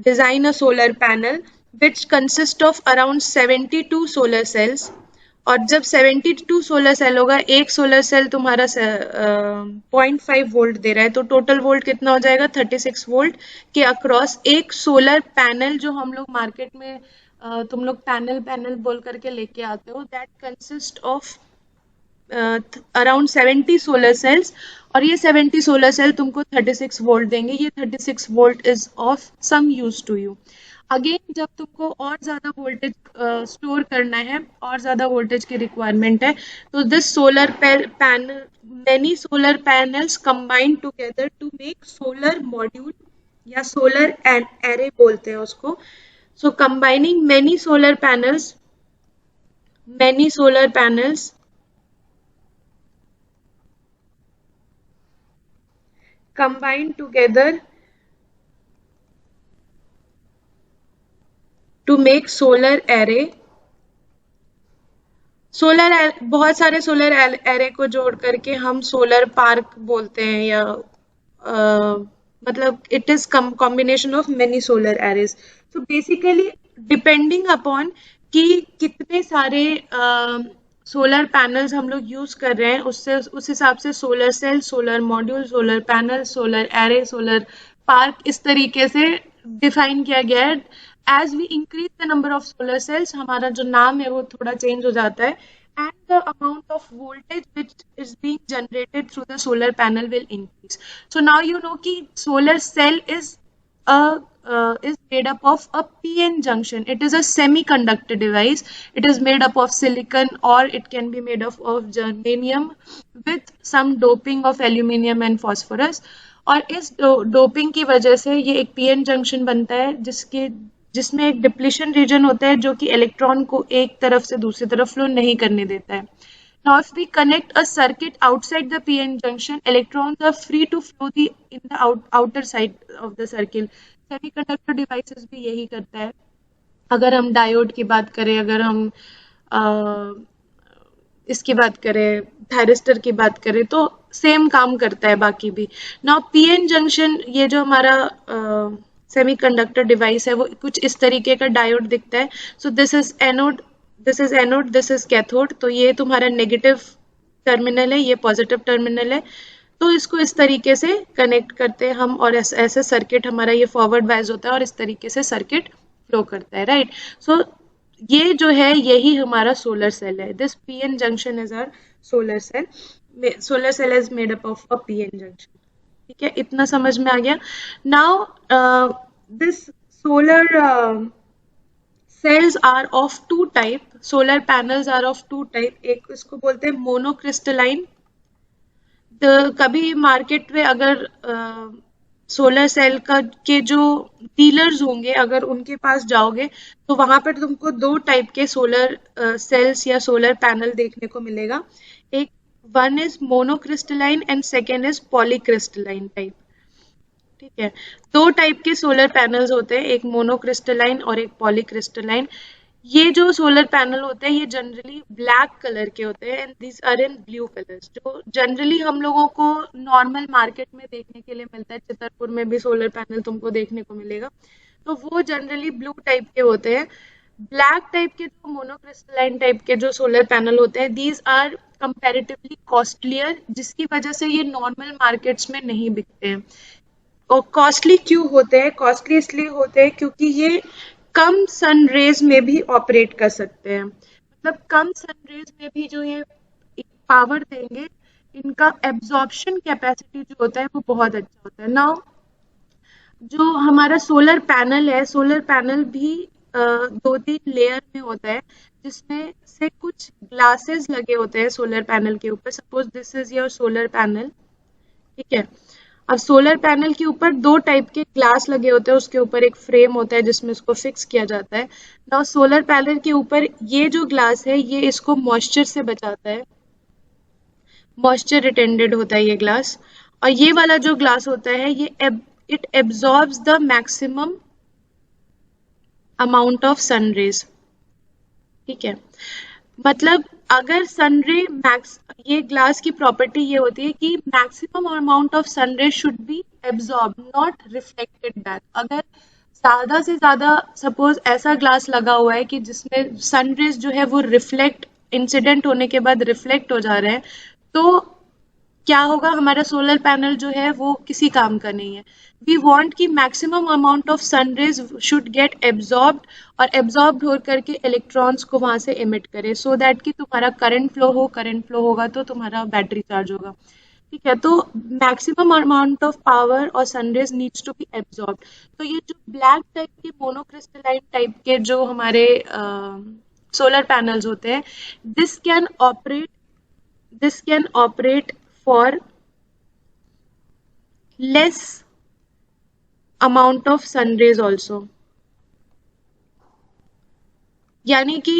design a solar panel which consists of around 72 solar cells. और जब 72 सोलर सेल होगा एक सोलर सेल तुम्हारा 0.5 वोल्ट दे रहा है तो टोटल वोल्ट कितना हो जाएगा 36 वोल्ट के अक्रॉस एक सोलर पैनल जो हम लोग मार्केट में तुम लोग पैनल बोल करके लेके आते हो that consist of around 70 solar cells. और ये 70 सोलर सेल तुमको 36 वोल्ट देंगे. ये 36 volt is of some use to you. Again जब तुमको और ज्यादा वोल्टेज स्टोर करना है और ज्यादा वोल्टेज की रिक्वायरमेंट है तो this solar panel many solar panels combine together to make solar module या सोलर एरे बोलते हैं उसको. So combining many solar panels combined together to make solar array. बहुत सारे सोलर एरे को जोड़ करके हम सोलर पार्क बोलते हैं या मतलब it is combination of many solar arrays. So basically depending upon कि कितने सारे सोलर पैनल्स हम लोग यूज कर रहे हैं उस हिसाब से solar cell, solar module, solar panel, solar array, solar park इस तरीके से डिफाइन किया गया है as we increase the number of solar cells, हमारा जो नाम है वो थोड़ा change हो जाता है, and the amount of voltage which is being generated through the solar panel will increase. So now you know कि solar cell is made up of a PN junction. It is a semiconductor device. It is made up of silicon, or it can be made up of germanium with some doping of aluminium and phosphorus. और इस doping की वजह से ये एक PN junction बनता है जिसमें एक डिप्लीशन रीजन होता है जो कि इलेक्ट्रॉन को एक तरफ से दूसरी तरफ फ्लो नहीं करने देता है. Now, if we connect a circuit outside the PN junction, electrons are free to flow in the outer side of the circle. Semiconductor devices भी यही करता है. अगर हम डायोड की बात करें, अगर हम इसकी बात करें, थायरिस्टर की बात करें, तो सेम काम करता है बाकी भी. नाउ पीएन जंक्शन, ये जो हमारा सेमीकंडक्टर डिवाइस है वो कुछ इस तरीके का डायोड दिखता है. So this is anode, this is cathode. तो ये तुम्हारा नेगेटिव टर्मिनल है, ये पॉजिटिव टर्मिनल है. तो इसको इस तरीके से कनेक्ट करते हैं हम, और ऐसे सर्किट हमारा ये फॉरवर्ड वाइज होता है और इस तरीके से सर्किट फ्लो करता है, राइट. सो ये जो है यही हमारा सोलर सेल है. This PN junction is our solar cell. Solar cell is made up of a PN junction. ठीक है, इतना समझ में आ गया. Now this solar cells are of two type. Solar panels are of two type. एक इसको बोलते हैं monocrystalline. कभी मार्केट में अगर सोलर सेल का के जो डीलर्स होंगे, अगर उनके पास जाओगे तो वहां पर तुमको दो टाइप के सोलर सेल्स या सोलर पैनल देखने को मिलेगा. एक one is monocrystalline and second is polycrystalline type. ठीक है, दो टाइप के सोलर पैनल्स होते हैं, एक मोनोक्रिस्टलाइन और एक पॉलीक्रिस्टलाइन. ये जो सोलर पैनल होते हैं ये जनरली ब्लैक कलर के होते हैं and this are in blue colours. जो जनरली हम लोगों को नॉर्मल मार्केट में देखने के लिए मिलता है, चितरपुर में भी सोलर पैनल तुमको देखने को मिलेगा, तो वो जनरली ब्लू टाइप के होते हैं. ब्लैक टाइप के जो मोनोक्रिस्टलाइन टाइप के जो सोलर पैनल होते हैं, दीज आर कंपैरेटिवली कॉस्टलियर, जिसकी वजह से ये नॉर्मल मार्केट्स में नहीं बिकते हैं. और कॉस्टली क्यों होते हैं? कॉस्टली इसलिए होते हैं क्योंकि ये कम सन रेज में भी ऑपरेट कर सकते हैं. मतलब कम सन रेज में भी जो ये पावर देंगे, इनका एब्जॉर्प्शन कैपेसिटी जो होता है वो बहुत अच्छा होता है. नाउ जो हमारा सोलर पैनल है, सोलर पैनल भी 2-3 लेयर में होता है, जिसमें से कुछ ग्लासेस लगे होते हैं सोलर पैनल के ऊपर. Suppose this is your solar panel. ठीक है, अब सोलर पैनल के ऊपर दो टाइप के ग्लास लगे होते हैं, उसके ऊपर एक फ्रेम होता है जिसमें इसको फिक्स किया जाता है. नाउ सोलर पैनल के ऊपर ये जो ग्लास है ये इसको मॉइस्चर से बचाता है, मॉइस्चर रिटेंडेड होता है ये ग्लास. और ये वाला जो ग्लास होता है ये it absorbs the maximum amount of sun rays. ठीक है, मतलब अगर सनरे मैक्स, ये ग्लास की प्रॉपर्टी ये होती है कि maximum amount of sunray should be absorb, not reflected back. अगर ज्यादा से ज्यादा सपोज ऐसा ग्लास लगा हुआ है कि जिसमें सनरेज जो है वो रिफ्लेक्ट, इंसिडेंट होने के बाद रिफ्लेक्ट हो जा रहे हैं, तो क्या होगा, हमारा सोलर पैनल जो है वो किसी काम का नहीं है. वी वांट कि maximum amount of sun rays should get absorbed, और एब्जॉर्ब्ड हो करके इलेक्ट्रॉन्स को वहां से एमिट करे, सो दैट कि तुम्हारा करंट फ्लो हो. करंट फ्लो होगा तो तुम्हारा बैटरी चार्ज होगा. ठीक है, तो मैक्सिमम अमाउंट ऑफ पावर और sunrays needs to be absorbed. तो ये जो ब्लैक टाइप के मोनोक्रिस्टलाइन टाइप के जो हमारे सोलर पैनल्स होते हैं, this can operate for less amount of sun rays also. यानी कि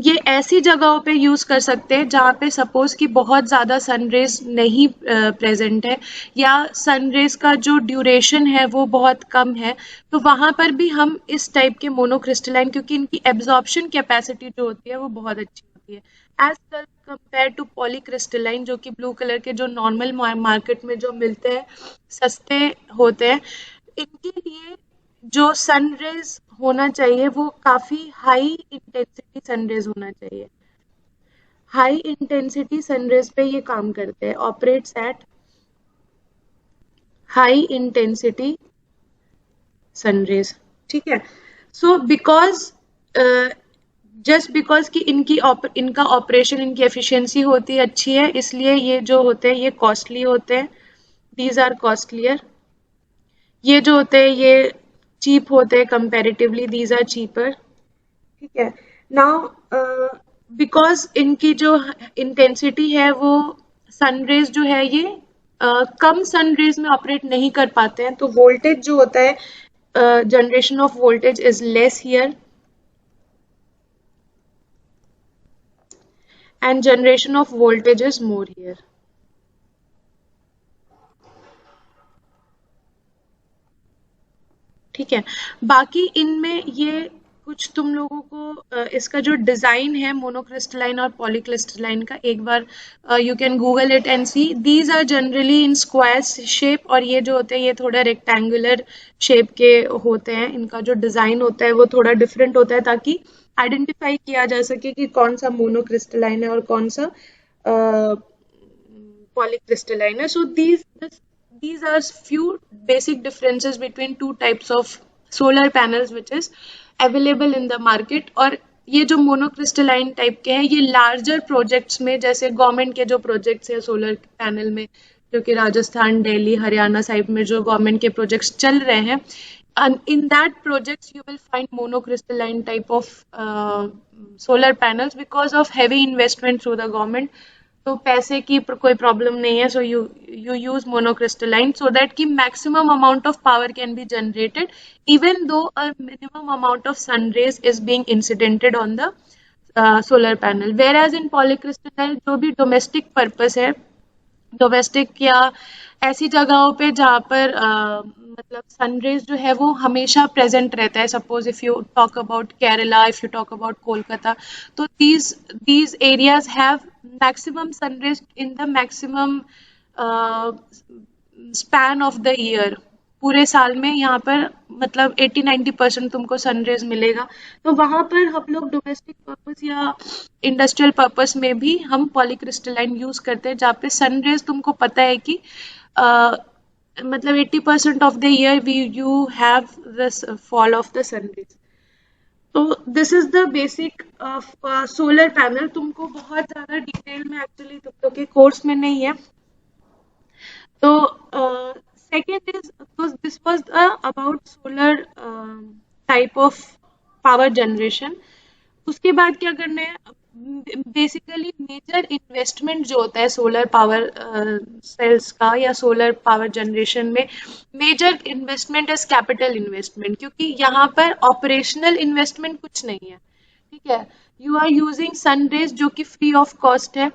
ये ऐसी जगहों पे यूज कर सकते हैं जहाँ पे सपोज कि बहुत ज्यादा सन रेज नहीं प्रेजेंट है, या सन रेज का जो ड्यूरेशन है वो बहुत कम है, तो वहां पर भी हम इस टाइप के मोनोक्रिस्टलाइन, क्योंकि इनकी एब्जॉर्प्शन कैपेसिटी जो होती है वो बहुत अच्छी होती है एज कंपेयर टू पॉलीक्रिस्टलाइन, जो कि ब्लू कलर के जो नॉर्मल मार्केट में जो मिलते हैं, सस्ते होते हैं. इनके लिए जो सनरेज होना चाहिए वो काफी हाई इंटेंसिटी सनरेज होना चाहिए. हाई इंटेंसिटी सनरेज पे ये काम करते हैं, operates at high intensity sun rays. ठीक है, सो बिकॉज जस्ट बिकॉज कि इनका ऑपरेशन, इनकी एफिशिएंसी होती है अच्छी है, इसलिए ये जो होते हैं ये कॉस्टली होते हैं, दीज आर कॉस्टलियर। ये जो होते हैं ये चीप होते हैं कंपैरेटिवली, दीज आर चीपर। ठीक है। नाउ बिकॉज इनकी जो इंटेंसिटी है वो सनरेज जो है ये कम सनरेज में ऑपरेट नहीं कर पाते हैं, तो वोल्टेज जो होता है, generation of voltage is less here and generation of voltage is more here. ठीक है। बाकी इनमें ये कुछ तुम लोगों को इसका जो डिजाइन है मोनोक्रिस्टलाइन और पॉलीक्रिस्टलाइन का, एक बार you can Google it and see. These are generally in square shape, और ये जो होते हैं ये थोड़ा रेक्टेंगुलर शेप के होते हैं। इनका जो डिजाइन होता है वो थोड़ा डिफरेंट होता है, ताकि आइडेंटिफाई किया जा सके कि कौन सा मोनोक्रिस्टलाइन है और कौन सा polycrystalline. So these are few basic differences between two types of solar panels which is available in the market. और ये जो मोनोक्रिस्टलाइन टाइप के हैं ये लार्जर प्रोजेक्ट्स में, जैसे गवर्नमेंट के जो प्रोजेक्ट्स है सोलर पैनल में, जो कि राजस्थान, दिल्ली, हरियाणा साइड में जो गवर्नमेंट के प्रोजेक्ट्स चल रहे हैं, in that projects you will find monocrystalline type of solar panels because of heavy investment through the government. तो पैसे की कोई प्रॉब्लम नहीं है, so you use monocrystalline so that कि maximum amount of power can be generated even though a minimum amount of sun rays is being incidented on the solar panel. Whereas in polycrystalline जो भी domestic purpose है, domestic या ऐसी जगहों पे जहाँ पर मतलब सनरेज जो है वो हमेशा प्रेजेंट रहता है, suppose if you talk about Kerala, if you talk about Kolkata, तो these areas have maximum sunrays in the maximum span of the year। पूरे साल में यहाँ पर मतलब 80-90% तुमको सनरेज मिलेगा। तो वहां पर हम लोग डोमेस्टिक पर्पस या इंडस्ट्रियल पर्पस में भी हम पॉलीक्रिस्टलाइन यूज करते हैं, जहाँ पे सनरेज तुमको पता है कि मतलब 80% of the year you have the fall of the sunrays. तो this is the basic of solar panel. तुमको बहुत ज्यादा डिटेल में एक्चुअली तुम लोग के कोर्स में नहीं है। तो second is, this was about solar type of power generation. उसके बाद क्या करना है, बेसिकली मेजर इन्वेस्टमेंट जो होता है सोलर पावर सेल्स का या सोलर पावर जनरेशन में, major investment is capital investment, क्योंकि यहाँ पर ऑपरेशनल इन्वेस्टमेंट कुछ नहीं है। ठीक है, you are using sun rays जो कि फ्री ऑफ कॉस्ट है,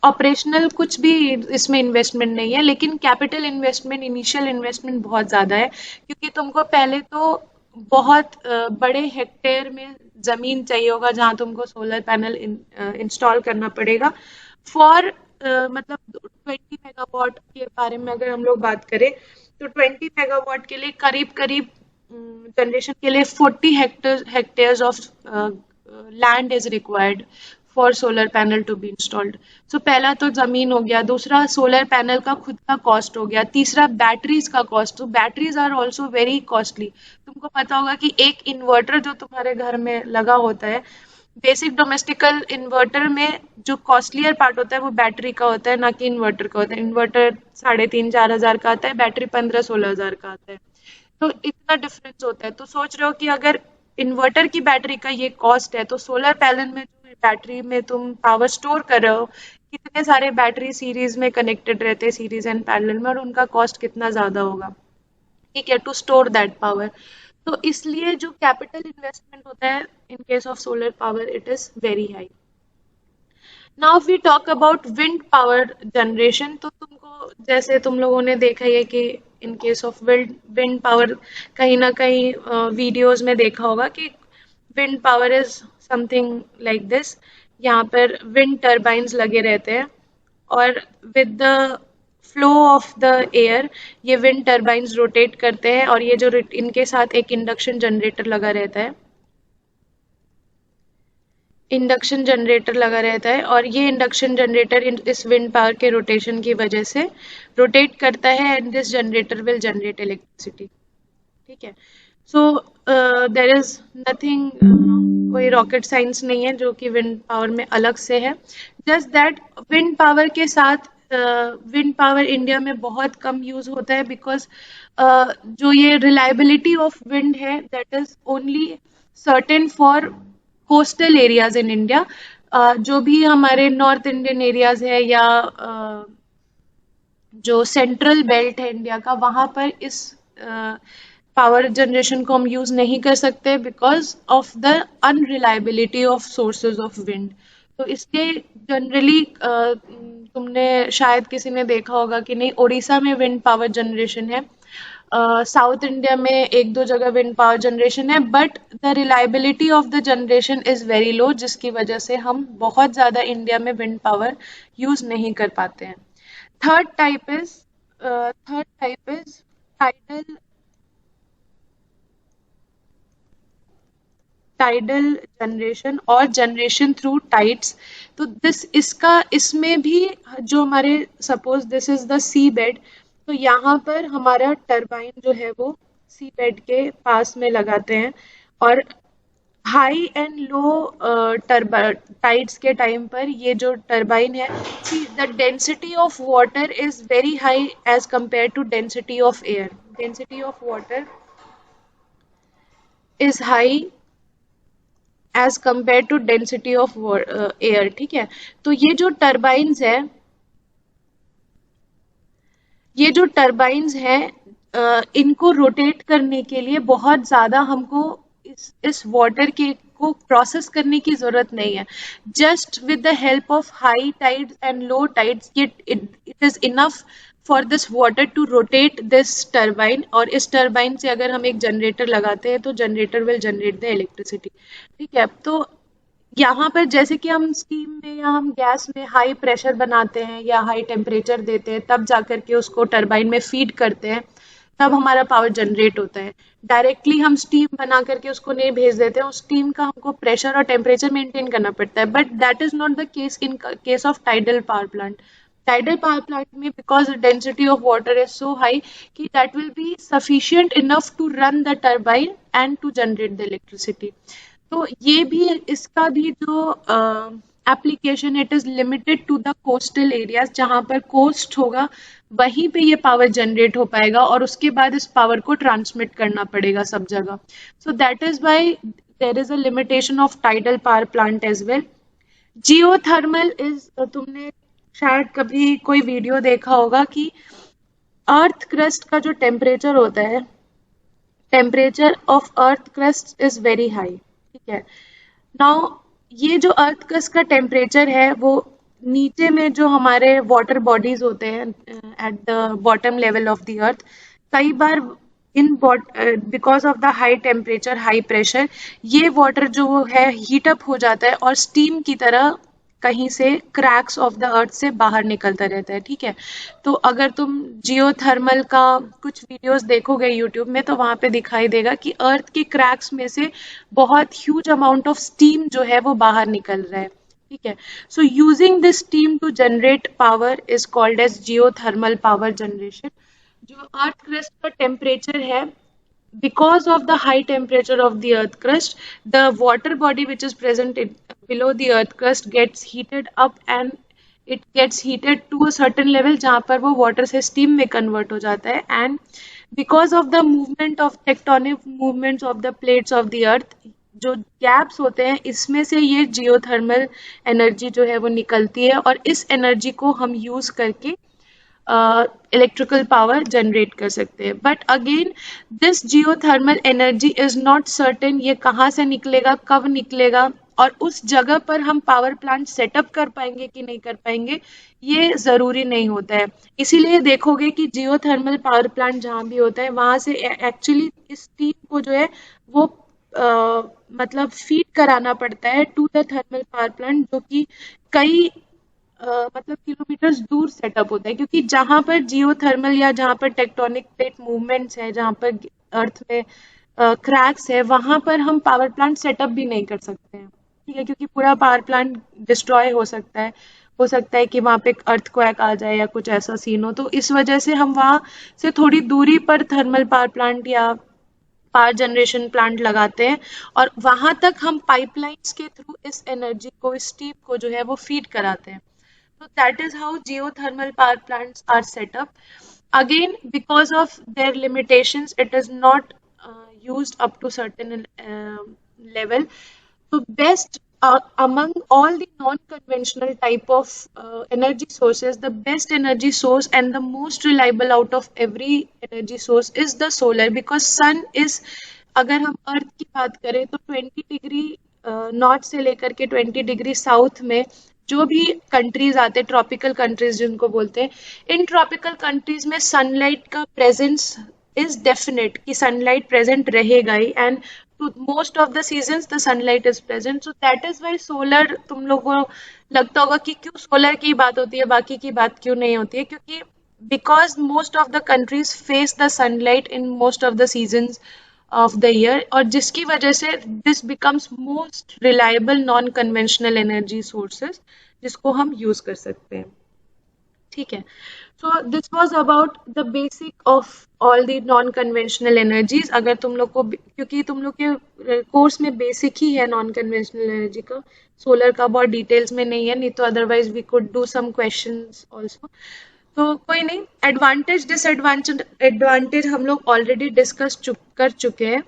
ऑपरेशनल कुछ भी इसमें इन्वेस्टमेंट नहीं है, लेकिन कैपिटल इन्वेस्टमेंट, इनिशियल इन्वेस्टमेंट बहुत ज़्यादा है, क्योंकि तुमको पहले तो बहुत बड़े हेक्टेयर में ज़मीन चाहिए होगा जहाँ तुमको सोलर पैनल इंस्टॉल करना पड़ेगा। फॉर मतलब 20 मेगावाट के बारे में अगर हम लोग बात करें तो 20 मेगावाट के लिए करीब जनरेशन के लिए 40 hectares of land is required for solar panel to be installed. So पहला तो जमीन हो गया, दूसरा सोलर पैनल का खुद का कॉस्ट हो गया, तीसरा बैटरीज का कॉस्ट। तो batteries are also very costly. तुमको पता होगा कि एक इन्वर्टर जो तुम्हारे घर में लगा होता है, बेसिक डोमेस्टिकल इन्वर्टर में जो कॉस्टलियर पार्ट होता है वो बैटरी का होता है, ना कि इन्वर्टर का होता है। इन्वर्टर 3,500-4 हजार का आता है, बैटरी 15-16 हजार का आता है। तो इतना डिफरेंस होता है। तो सोच रहे हो कि अगर इन्वर्टर की बैटरी का ये कॉस्ट है, तो सोलर पैनल में जो बैटरी में तुम पावर स्टोर कर रहे हो, कितने सारे बैटरी सीरीज में कनेक्टेड रहते हैं, सीरीज एंड पैरेलल में, और उनका कॉस्ट कितना ज्यादा होगा, ठीक है, टू स्टोर दैट पावर। तो इसलिए जो कैपिटल इन्वेस्टमेंट होता है in case of solar power, it is very high. Now we talk about wind power generation. तो तुमको जैसे तुम लोगों ने देखा है कि in case of wind power कहीं ना कहीं वीडियोस में देखा होगा कि wind power is something like this. यहाँ पर विंड टर्बाइन्स लगे रहते हैं और with the flow of the air ये विंड टर्बाइन्स रोटेट करते हैं, और ये जो इनके साथ एक इंडक्शन जनरेटर लगा रहता है, इंडक्शन जनरेटर लगा रहता है, और ये इंडक्शन जनरेटर इस विंड पावर के रोटेशन की वजह से रोटेट करता है, and this generator will generate electricity. ठीक है, सो देर इज नथिंग, कोई रॉकेट साइंस नहीं है जो कि विंड पावर में अलग से है। जस्ट दैट विंड पावर के साथ विंड पावर इंडिया में बहुत कम यूज होता है, बिकॉज जो ये रिलायबिलिटी ऑफ विंड है that is only certain for coastal areas in India. जो भी हमारे नॉर्थ इंडियन एरियाज है या जो सेंट्रल बेल्ट है इंडिया का, वहां पर इस पावर जनरेशन को हम यूज नहीं कर सकते because of the unreliability of sources of wind. तो इसलिए जनरली तुमने शायद किसी ने देखा होगा कि नहीं, उड़ीसा में विंड पावर जनरेशन है, साउथ इंडिया में एक दो जगह विंड पावर जनरेशन है, but the reliability of the generation is very low, जिसकी वजह से हम बहुत ज्यादा इंडिया में विंड पावर यूज नहीं कर पाते हैं। Third type is tidal tidal generation और generation through tides। तो इसमें भी जो हमारे suppose this is the sea bed, तो यहाँ पर हमारा टरबाइन जो है वो सी बेड के पास में लगाते हैं, और हाई एंड लो टाइड्स के टाइम पर ये जो टरबाइन है, the density of water is very high as compare to density of air. Density of water is high as compare to density of air, ठीक है। तो ये जो टरबाइन्स हैं इनको रोटेट करने के लिए बहुत ज्यादा हमको इस वाटर के को प्रोसेस करने की जरूरत नहीं है। Just with the help of high tides and low tides it is enough for this water to rotate this turbine, और इस टरबाइन से अगर हम एक जनरेटर लगाते हैं तो generator will generate the electricity, ठीक है। तो यहाँ पर जैसे कि हम स्टीम में या हम गैस में हाई प्रेशर बनाते हैं या हाई टेम्परेचर देते हैं, तब जाकर के उसको टरबाइन में फीड करते हैं, तब हमारा पावर जनरेट होता है। डायरेक्टली हम स्टीम बना करके उसको नहीं भेज देते हैं, उस स्टीम का हमको प्रेशर और टेम्परेचर मेंटेन करना पड़ता है, but that is not the case in case of tidal power plant. Tidal power plant में because density of water is so high कि that will be sufficient enough to run the turbine and to generate the electricity. तो ये भी, इसका भी जो application, it is limited to the coastal areas, जहां पर कोस्ट होगा वहीं पे ये पावर जनरेट हो पाएगा, और उसके बाद इस पावर को ट्रांसमिट करना पड़ेगा सब जगह। So that is why there is a limitation of tidal power plant as well. Geothermal is, तुमने शायद कभी कोई वीडियो देखा होगा कि अर्थ क्रस्ट का जो टेम्परेचर होता है, temperature of earth crust is very high, ठीक है। नाउ ये जो अर्थ क्रस्ट का टेम्परेचर है वो नीचे में जो हमारे वाटर बॉडीज होते हैं at the bottom level of the earth, कई बार in because of the high temperature high pressure ये वाटर जो है हीट अप हो जाता है और स्टीम की तरह कहीं से क्रैक्स ऑफ द अर्थ से बाहर निकलता रहता है, ठीक है। तो अगर तुम जियोथर्मल का कुछ वीडियोस देखोगे यूट्यूब में तो वहां पे दिखाई देगा कि अर्थ के क्रैक्स में से बहुत ह्यूज अमाउंट ऑफ स्टीम जो है वो बाहर निकल रहा है, ठीक है। So using this steam to generate power is called as geothermal power generation. जो अर्थ क्रस्ट का टेम्परेचर है, because of the high temperature of the earth crust, the water body which is present below the earth crust gets heated up and it gets heated to a certain level जहाँ पर वो water से steam में convert हो जाता है, and because of the movement of tectonic movements of the plates of the earth, जो gaps होते हैं इसमें से ये जियोथर्मल एनर्जी जो है वो निकलती है, और इस एनर्जी को हम यूज करके इलेक्ट्रिकल पावर जनरेट कर सकते हैं। But again this geothermal energy is not certain, ये कहाँ से निकलेगा, कब निकलेगा, और उस जगह पर हम पावर प्लांट सेटअप कर पाएंगे कि नहीं कर पाएंगे ये जरूरी नहीं होता है। इसीलिए देखोगे कि जियोथर्मल पावर प्लांट जहाँ भी होता है वहां से एक्चुअली इस स्टीम को जो है वो मतलब फीड कराना पड़ता है to the thermal power plant, जो कि कई मतलब किलोमीटर्स दूर सेटअप होता है, क्योंकि जहां पर जियोथर्मल या जहां पर टेक्टोनिक प्लेट मूवमेंट्स है, जहां पर अर्थ में क्रैक्स है, वहां पर हम पावर प्लांट सेटअप भी नहीं कर सकते हैं, ठीक है, क्योंकि पूरा पावर प्लांट डिस्ट्रॉय हो सकता है कि वहां पे अर्थक्वेक आ जाए या कुछ ऐसा सीन हो। तो इस वजह से हम वहां से थोड़ी दूरी पर थर्मल पावर प्लांट या पावर जनरेशन प्लांट लगाते हैं और वहां तक हम पाइपलाइंस के थ्रू इस एनर्जी को, इस स्टीम को जो है वो फीड कराते हैं. So that is how geothermal power plants are set up. Again, because of their limitations, it is not used up to certain level. So best among all the non-conventional type of energy sources, the best energy source and the most reliable out of every energy source is the solar, because sun is, अगर हम अर्थ की बात करें तो 20 degree north से लेकर के 20 degree south में जो भी कंट्रीज आते हैं, ट्रॉपिकल कंट्रीज जिनको बोलते हैं, इन ट्रॉपिकल कंट्रीज में सनलाइट का प्रेजेंस इज डेफिनेट, कि सनलाइट प्रेजेंट रहेगा ही, and to most of the seasons the sunlight is present. So that is why solar, तुम लोगों को लगता होगा कि क्यों सोलर की बात होती है, बाकी की बात क्यों नहीं होती है, क्योंकि because most of the countries face the sunlight in most of the seasons of the year, और जिसकी वजह से this becomes most reliable non conventional energy sources जिसको हम यूज कर सकते हैं. ठीक है. So this was about the basic of all the non conventional energies. अगर तुम लोग को, क्योंकि तुम लोग के कोर्स में बेसिक ही है नॉन कन्वेंशनल एनर्जी का, सोलर का बहुत डिटेल्स में नहीं है, नहीं तो otherwise we could do some questions also. तो कोई नहीं, एडवांटेज डिसएडवांटेज हम लोग ऑलरेडी डिस्कस कर चुके हैं.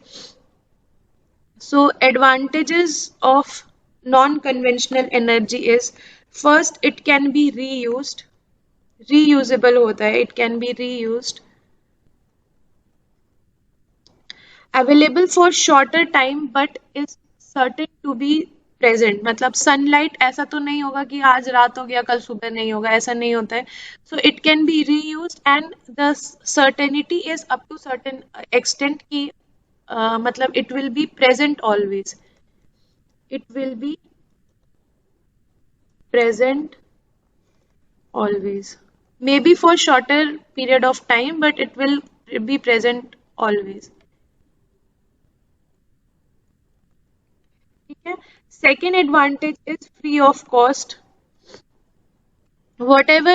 So advantages of non conventional energy is, first it can be reused, reusable होता है, it can be reused, available for shorter time but is certain to be present. मतलब sunlight ऐसा तो नहीं होगा कि आज रात हो गया कल सुबह नहीं होगा, ऐसा नहीं होता है. So it can be reused and the certainty is up to certain extent की मतलब it will be present always, it will be present always, maybe for shorter period of time but it will be present always. ठीक है. Second advantage is free of cost. Whatever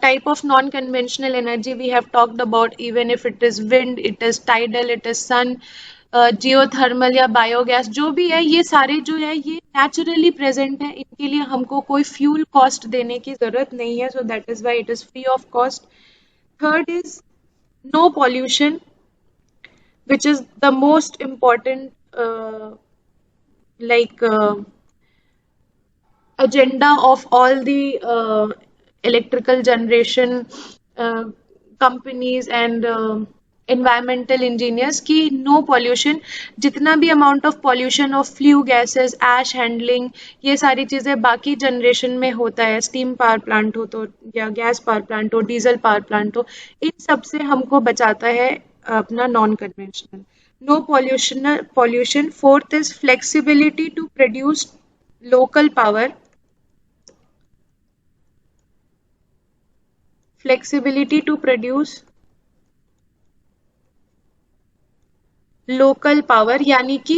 type of non-conventional energy we have talked about, even if it is wind, it is tidal, it is sun, geothermal या biogas, जो भी है, ये सारे जो है ये नेचुरली प्रेजेंट है, इनके लिए हमको कोई फ्यूल कॉस्ट देने की जरूरत नहीं है. So that is why it is free of cost. Third is no pollution, which is the most important agenda of all the electrical generation companies and environmental engineers की no pollution. जितना भी amount of pollution of flue gases, ash handling, ये सारी चीज़ें बाकी generation में होता है, steam power plant हो तो या gas power plant हो, diesel power plant हो, इन सब से हमको बचाता है अपना non conventional. No pollution. Fourth is flexibility to produce local power. Flexibility to produce local power, यानी कि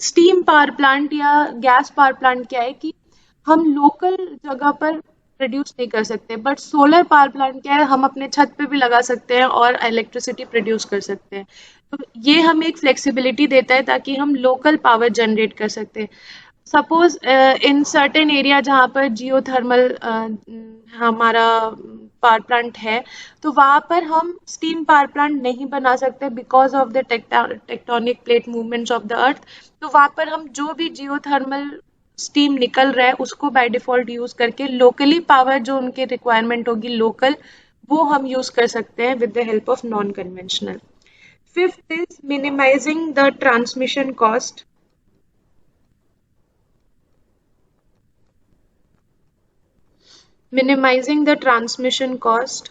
स्टीम पावर प्लांट या गैस पावर प्लांट क्या है कि हम लोकल जगह पर प्रोड्यूस नहीं कर सकते, बट सोलर पावर प्लांट क्या है, हम अपने छत पे भी लगा सकते हैं और इलेक्ट्रिसिटी प्रोड्यूस कर सकते हैं. तो ये हमें एक फ्लेक्सिबिलिटी देता है ताकि हम लोकल पावर जनरेट कर सकते हैं. सपोज इन सर्टेन एरिया जहाँ पर जियोथर्मल हमारा पावर प्लांट है, तो वहाँ पर हम स्टीम पावर प्लांट नहीं बना सकते because of the tectonic plate movements of the अर्थ. तो वहाँ पर हम जो भी जियोथर्मल स्टीम निकल रहा है उसको बाय डिफॉल्ट यूज करके लोकली पावर जो उनके रिक्वायरमेंट होगी लोकल, वो हम यूज कर सकते हैं with the help of non conventional. Fifth is minimizing the transmission cost. Minimizing the transmission cost.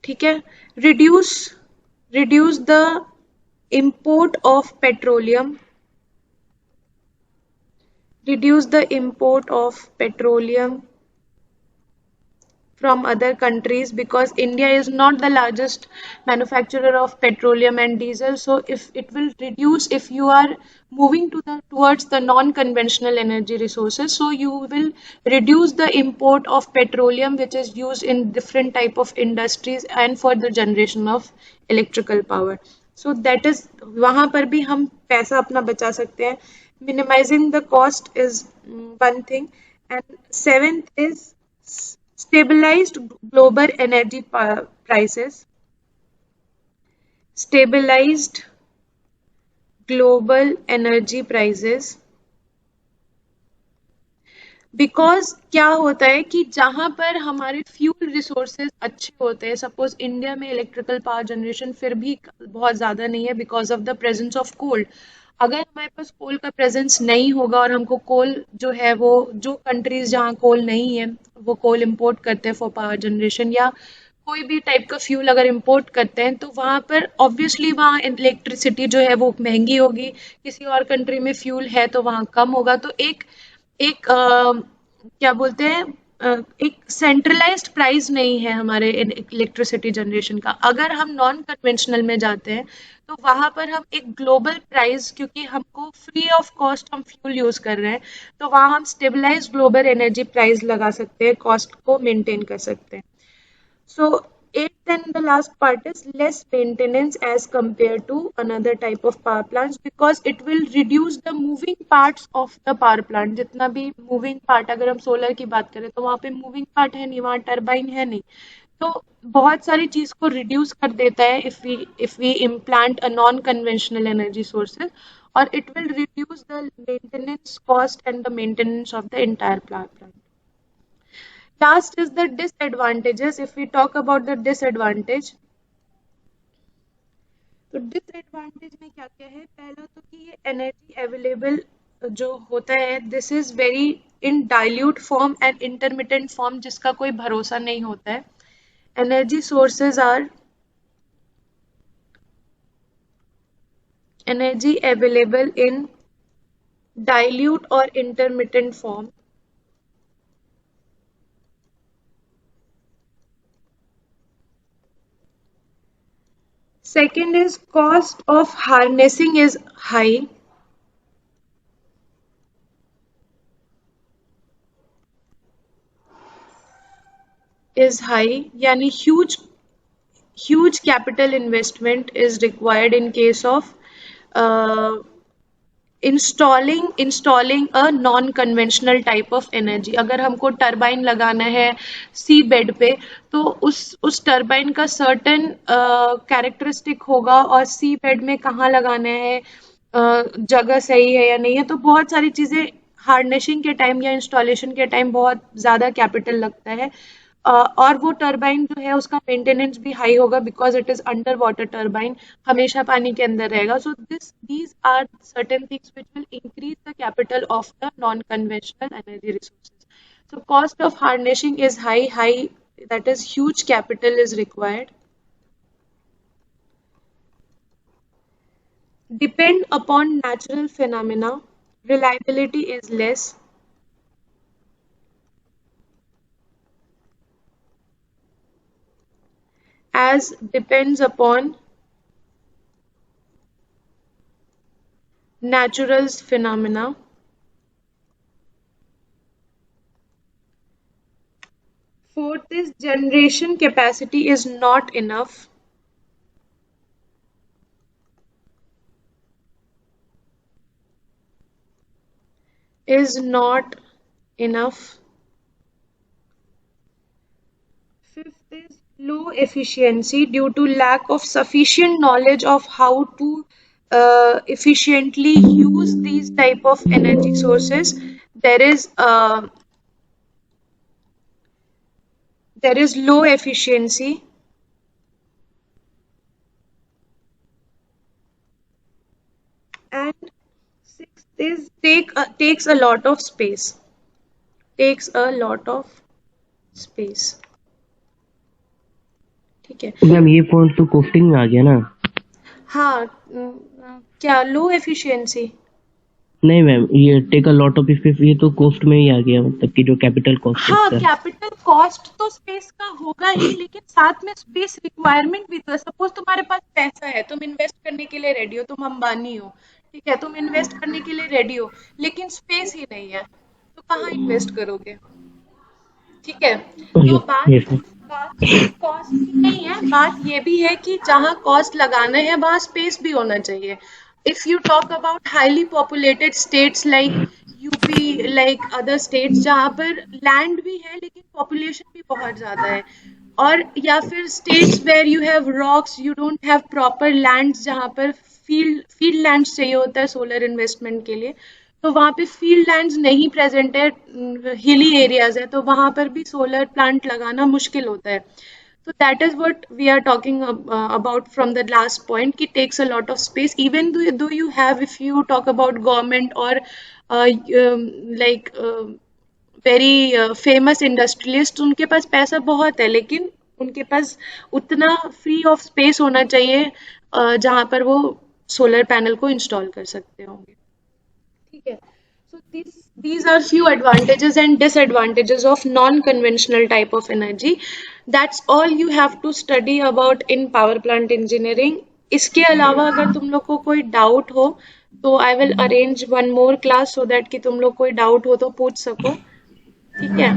ठीक है. Reduce the import of petroleum. Reduce the import of petroleum from other countries, because India is not the largest manufacturer of petroleum and diesel. So if it will reduce, if you are moving towards the non-conventional energy resources, so you will reduce the import of petroleum which is used in different type of industries and for the generation of electrical power. So that is, वहाँ पर भी हम पैसा अपना बचा सकते हैं. Minimizing the cost is one thing, and seventh is stabilized global energy prices. Stabilized global energy prices. Because क्या होता है कि जहाँ पर हमारे फ्यूल रिसोर्सेज अच्छे होते हैं, सपोज इंडिया में इलेक्ट्रिकल पावर जनरेशन फिर भी बहुत ज़्यादा नहीं है because of the presence of coal. अगर हमारे पास कोल का प्रेजेंस नहीं होगा और हमको कोल जो है वो, जो कंट्रीज जहाँ कोल नहीं है वो कोल इंपोर्ट करते हैं फॉर पावर जनरेशन, या कोई भी टाइप का फ्यूल अगर इंपोर्ट करते हैं, तो वहाँ पर ऑब्वियसली वहाँ इलेक्ट्रिसिटी जो है वो महंगी होगी. किसी और कंट्री में फ्यूल है तो वहाँ कम होगा. तो एक एक क्या बोलते हैं, एक सेंट्रलाइज्ड प्राइस नहीं है हमारे इलेक्ट्रिसिटी जनरेशन का. अगर हम नॉन कन्वेंशनल में जाते हैं तो वहां पर हम एक ग्लोबल प्राइस, क्योंकि हमको फ्री ऑफ कॉस्ट हम फ्यूल यूज कर रहे हैं, तो वहां हम स्टेबलाइज ग्लोबल एनर्जी प्राइस लगा सकते हैं, कॉस्ट को मेंटेन कर सकते हैं. So eighth and the last part is less maintenance as compared to another type of power plants, because it will reduce the moving parts of the power plant. जितना भी moving part, अगर हम solar की बात करें तो वहाँ पे moving part है नहीं, वहाँ टर्बाइन है नहीं, तो बहुत सारी चीज को रिड्यूस कर देता है if we implant a non conventional energy sources, or it will reduce the maintenance cost and the maintenance of the entire power plant. Last is the disadvantages. If we talk about the disadvantage, तो disadvantage में क्या क्या है. पहला तो कि ये energy available जो होता है, this is very in dilute form and intermittent form, जिसका कोई भरोसा नहीं होता है. Energy sources are energy available in dilute और intermittent form. Second is cost of harnessing is high. यानी huge capital investment is required in case of installing a non-conventional type of energy. अगर हमको टरबाइन लगाना है सी bed पे, तो उस turbine का सर्टेन कैरेक्टरिस्टिक होगा, और सी बेड में कहाँ लगाना है, जगह सही है या नहीं है. तो बहुत सारी चीज़ें हार्नेसिंग के टाइम या इंस्टॉलेशन के टाइम बहुत ज़्यादा कैपिटल लगता है. और वो टरबाइन जो है उसका मेंटेनेंस भी हाई होगा because it is under water turbine, हमेशा पानी के अंदर रहेगा. So these are certain things which will increase the capital of the non conventional energy resources. So cost of harnessing is high, that is huge capital is required. Depend upon natural phenomena, reliability is less. As depends upon natural phenomena. Fourth is generation capacity is not enough. Is not enough. Fifth is low efficiency due to lack of sufficient knowledge of how to efficiently use these type of energy sources. There is low efficiency. And sixth is takes a lot of space. Takes a lot of space. ठीक है ma'am, ये point तो कोफ्टिंग में आ गया ना. हाँ. क्या लो एफिशिएंसी? नहीं मैम, ये take a lot of space ये तो कॉस्ट में ही आ गया, मतलब कि जो कैपिटल कॉस्ट है हाँ, इसका। कैपिटल कॉस्ट तो स्पेस का होगा ही, लेकिन साथ में स्पेस रिक्वायरमेंट भी तो है। सपोज तुम्हारे पास पैसा है, तुम इन्वेस्ट करने के लिए रेडी हो, तुम अंबानी हो, ठीक है, तुम इन्वेस्ट करने के लिए रेडी हो, लेकिन स्पेस ही नहीं है, तो कहाँ इन्वेस्ट करोगे? ठीक है, तो बात यस मैम। बात कॉस्ट की नहीं है, बात ये भी है कि जहाँ कॉस्ट लगाना है वहाँ स्पेस भी होना चाहिए। If you talk about highly populated states like UP, like other states जहाँ पर लैंड भी है लेकिन पॉपुलेशन भी बहुत ज्यादा है, और या फिर states where you have rocks, you don't have proper lands, जहाँ पर फील्ड लैंड्स चाहिए होता है सोलर इन्वेस्टमेंट के लिए, तो वहाँ पे फील्ड लैंड्स नहीं प्रेजेंट है, हिली एरियाज है, तो वहाँ पर भी सोलर प्लांट लगाना मुश्किल होता है। So that is what we are talking about from the last point, कि takes a lot of space, even though you have, if you talk about government or like very famous industrialist, उनके पास पैसा बहुत है, लेकिन उनके पास उतना free of space होना चाहिए जहाँ पर वो सोलर पैनल को इंस्टॉल कर सकते होंगे। ठीक है, so these are few advantages and disadvantages of non-conventional type of energy. That's all you have to study about in power plant engineering. इसके अलावा अगर तुम लोग को कोई डाउट हो तो I will arrange one more class so that कि तुम लोग कोई डाउट हो तो पूछ सको। ठीक है,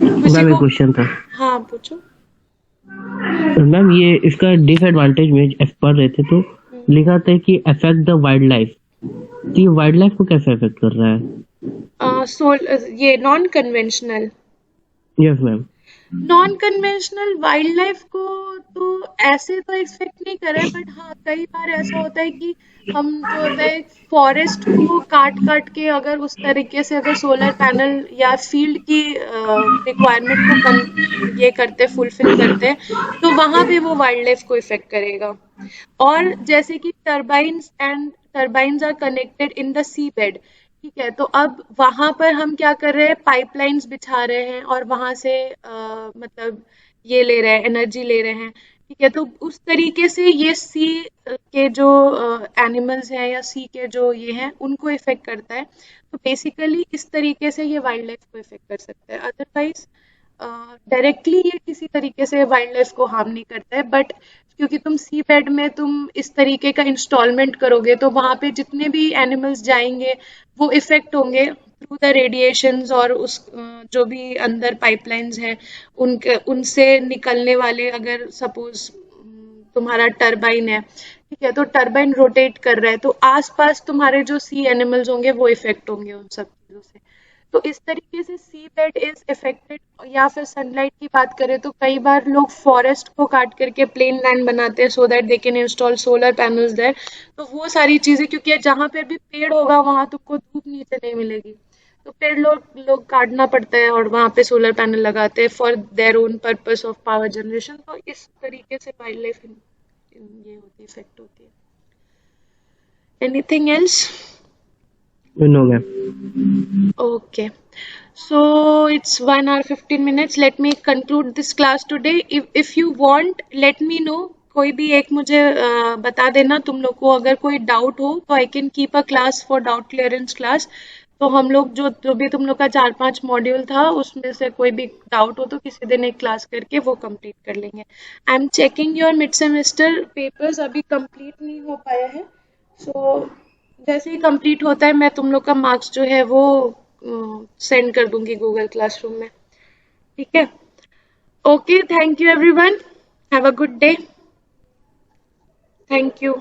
किसी मैम एक को? क्वेश्चन था। हाँ पूछो। मैम ये इसका डिसएडवांटेज में एज पढ़ रहे थे तो लिखा था कि अफेक्ट द वाइल्ड लाइफ, तो ये वाइल्ड लाइफ को कैसे अफेक्ट कर रहा है? ये non conventional yes ma'am. Non conventional wild life को तो ऐसे तो एक्सपेक्ट नहीं कर रहे, बट हाँ कई बार ऐसा होता है कि हम जो होता है फॉरेस्ट को काट काट के अगर उस तरीके से अगर सोलर पैनल या फील्ड की रिक्वायरमेंट को कम ये करते फुलफिल करते तो वहां पे वो वाइल्ड लाइफ को इफेक्ट करेगा। और जैसे कि turbines are connected in the sea bed, ठीक है, तो अब वहां पर हम क्या कर रहे हैं, पाइपलाइंस बिछा रहे हैं और वहां से मतलब ये ले रहे हैं, एनर्जी ले रहे हैं। ठीक है, तो उस तरीके से ये सी के जो एनिमल्स हैं या सी के जो ये हैं उनको इफेक्ट करता है। तो बेसिकली इस तरीके से ये वाइल्ड लाइफ को इफेक्ट कर सकता है, अदरवाइज डायरेक्टली ये किसी तरीके से वाइल्ड लाइफ को हार्म नहीं करता है। बट क्योंकि तुम सी बेड में तुम इस तरीके का इंस्टॉलमेंट करोगे तो वहां पे जितने भी एनिमल्स जाएंगे वो इफेक्ट होंगे थ्रू द रेडिएशंस, और उस जो भी अंदर पाइपलाइंस हैं उनके उनसे निकलने वाले, अगर सपोज तुम्हारा टरबाइन है, ठीक है, तो टरबाइन रोटेट कर रहा है तो आसपास तुम्हारे जो सी एनिमल्स होंगे वो इफेक्ट होंगे उन सब चीजों से। तो इस तरीके से सी बेड इज इफेक्टेड। या फिर सनलाइट की बात करें तो कई बार लोग फॉरेस्ट को काट करके प्लेन लैंड बनाते हैं so that they can install solar panels there. तो वो सारी चीजें, क्योंकि जहाँ पर भी पेड़ होगा वहां तुमको धूप नीचे नहीं मिलेगी, तो पेड़ लोग काटना पड़ता है और वहां पे सोलर पैनल लगाते हैं for their own purpose of power generation. तो इस तरीके से वाइल्ड लाइफ ये होती है, इफेक्ट होती है। Anything else? No ma'am. Okay, so it's 1 hour 15 minutes. Let me conclude this class today. If you want, let me know. कोई भी एक मुझे बता देना तुम लोग को, अगर कोई डाउट हो तो I can keep a class for doubt clearance class. तो हम लोग जो भी तुम लोग का 4-5 मॉड्यूल था उसमें से कोई भी डाउट हो तो किसी दिन एक क्लास करके वो कंप्लीट कर लेंगे। I am checking your mid semester papers, अभी कंप्लीट नहीं हो पाया है, सो जैसे ही कंप्लीट होता है मैं तुम लोग का मार्क्स जो है वो सेंड कर दूंगी गूगल क्लासरूम में। ठीक है, okay, thank you everyone, have a good day, thank you.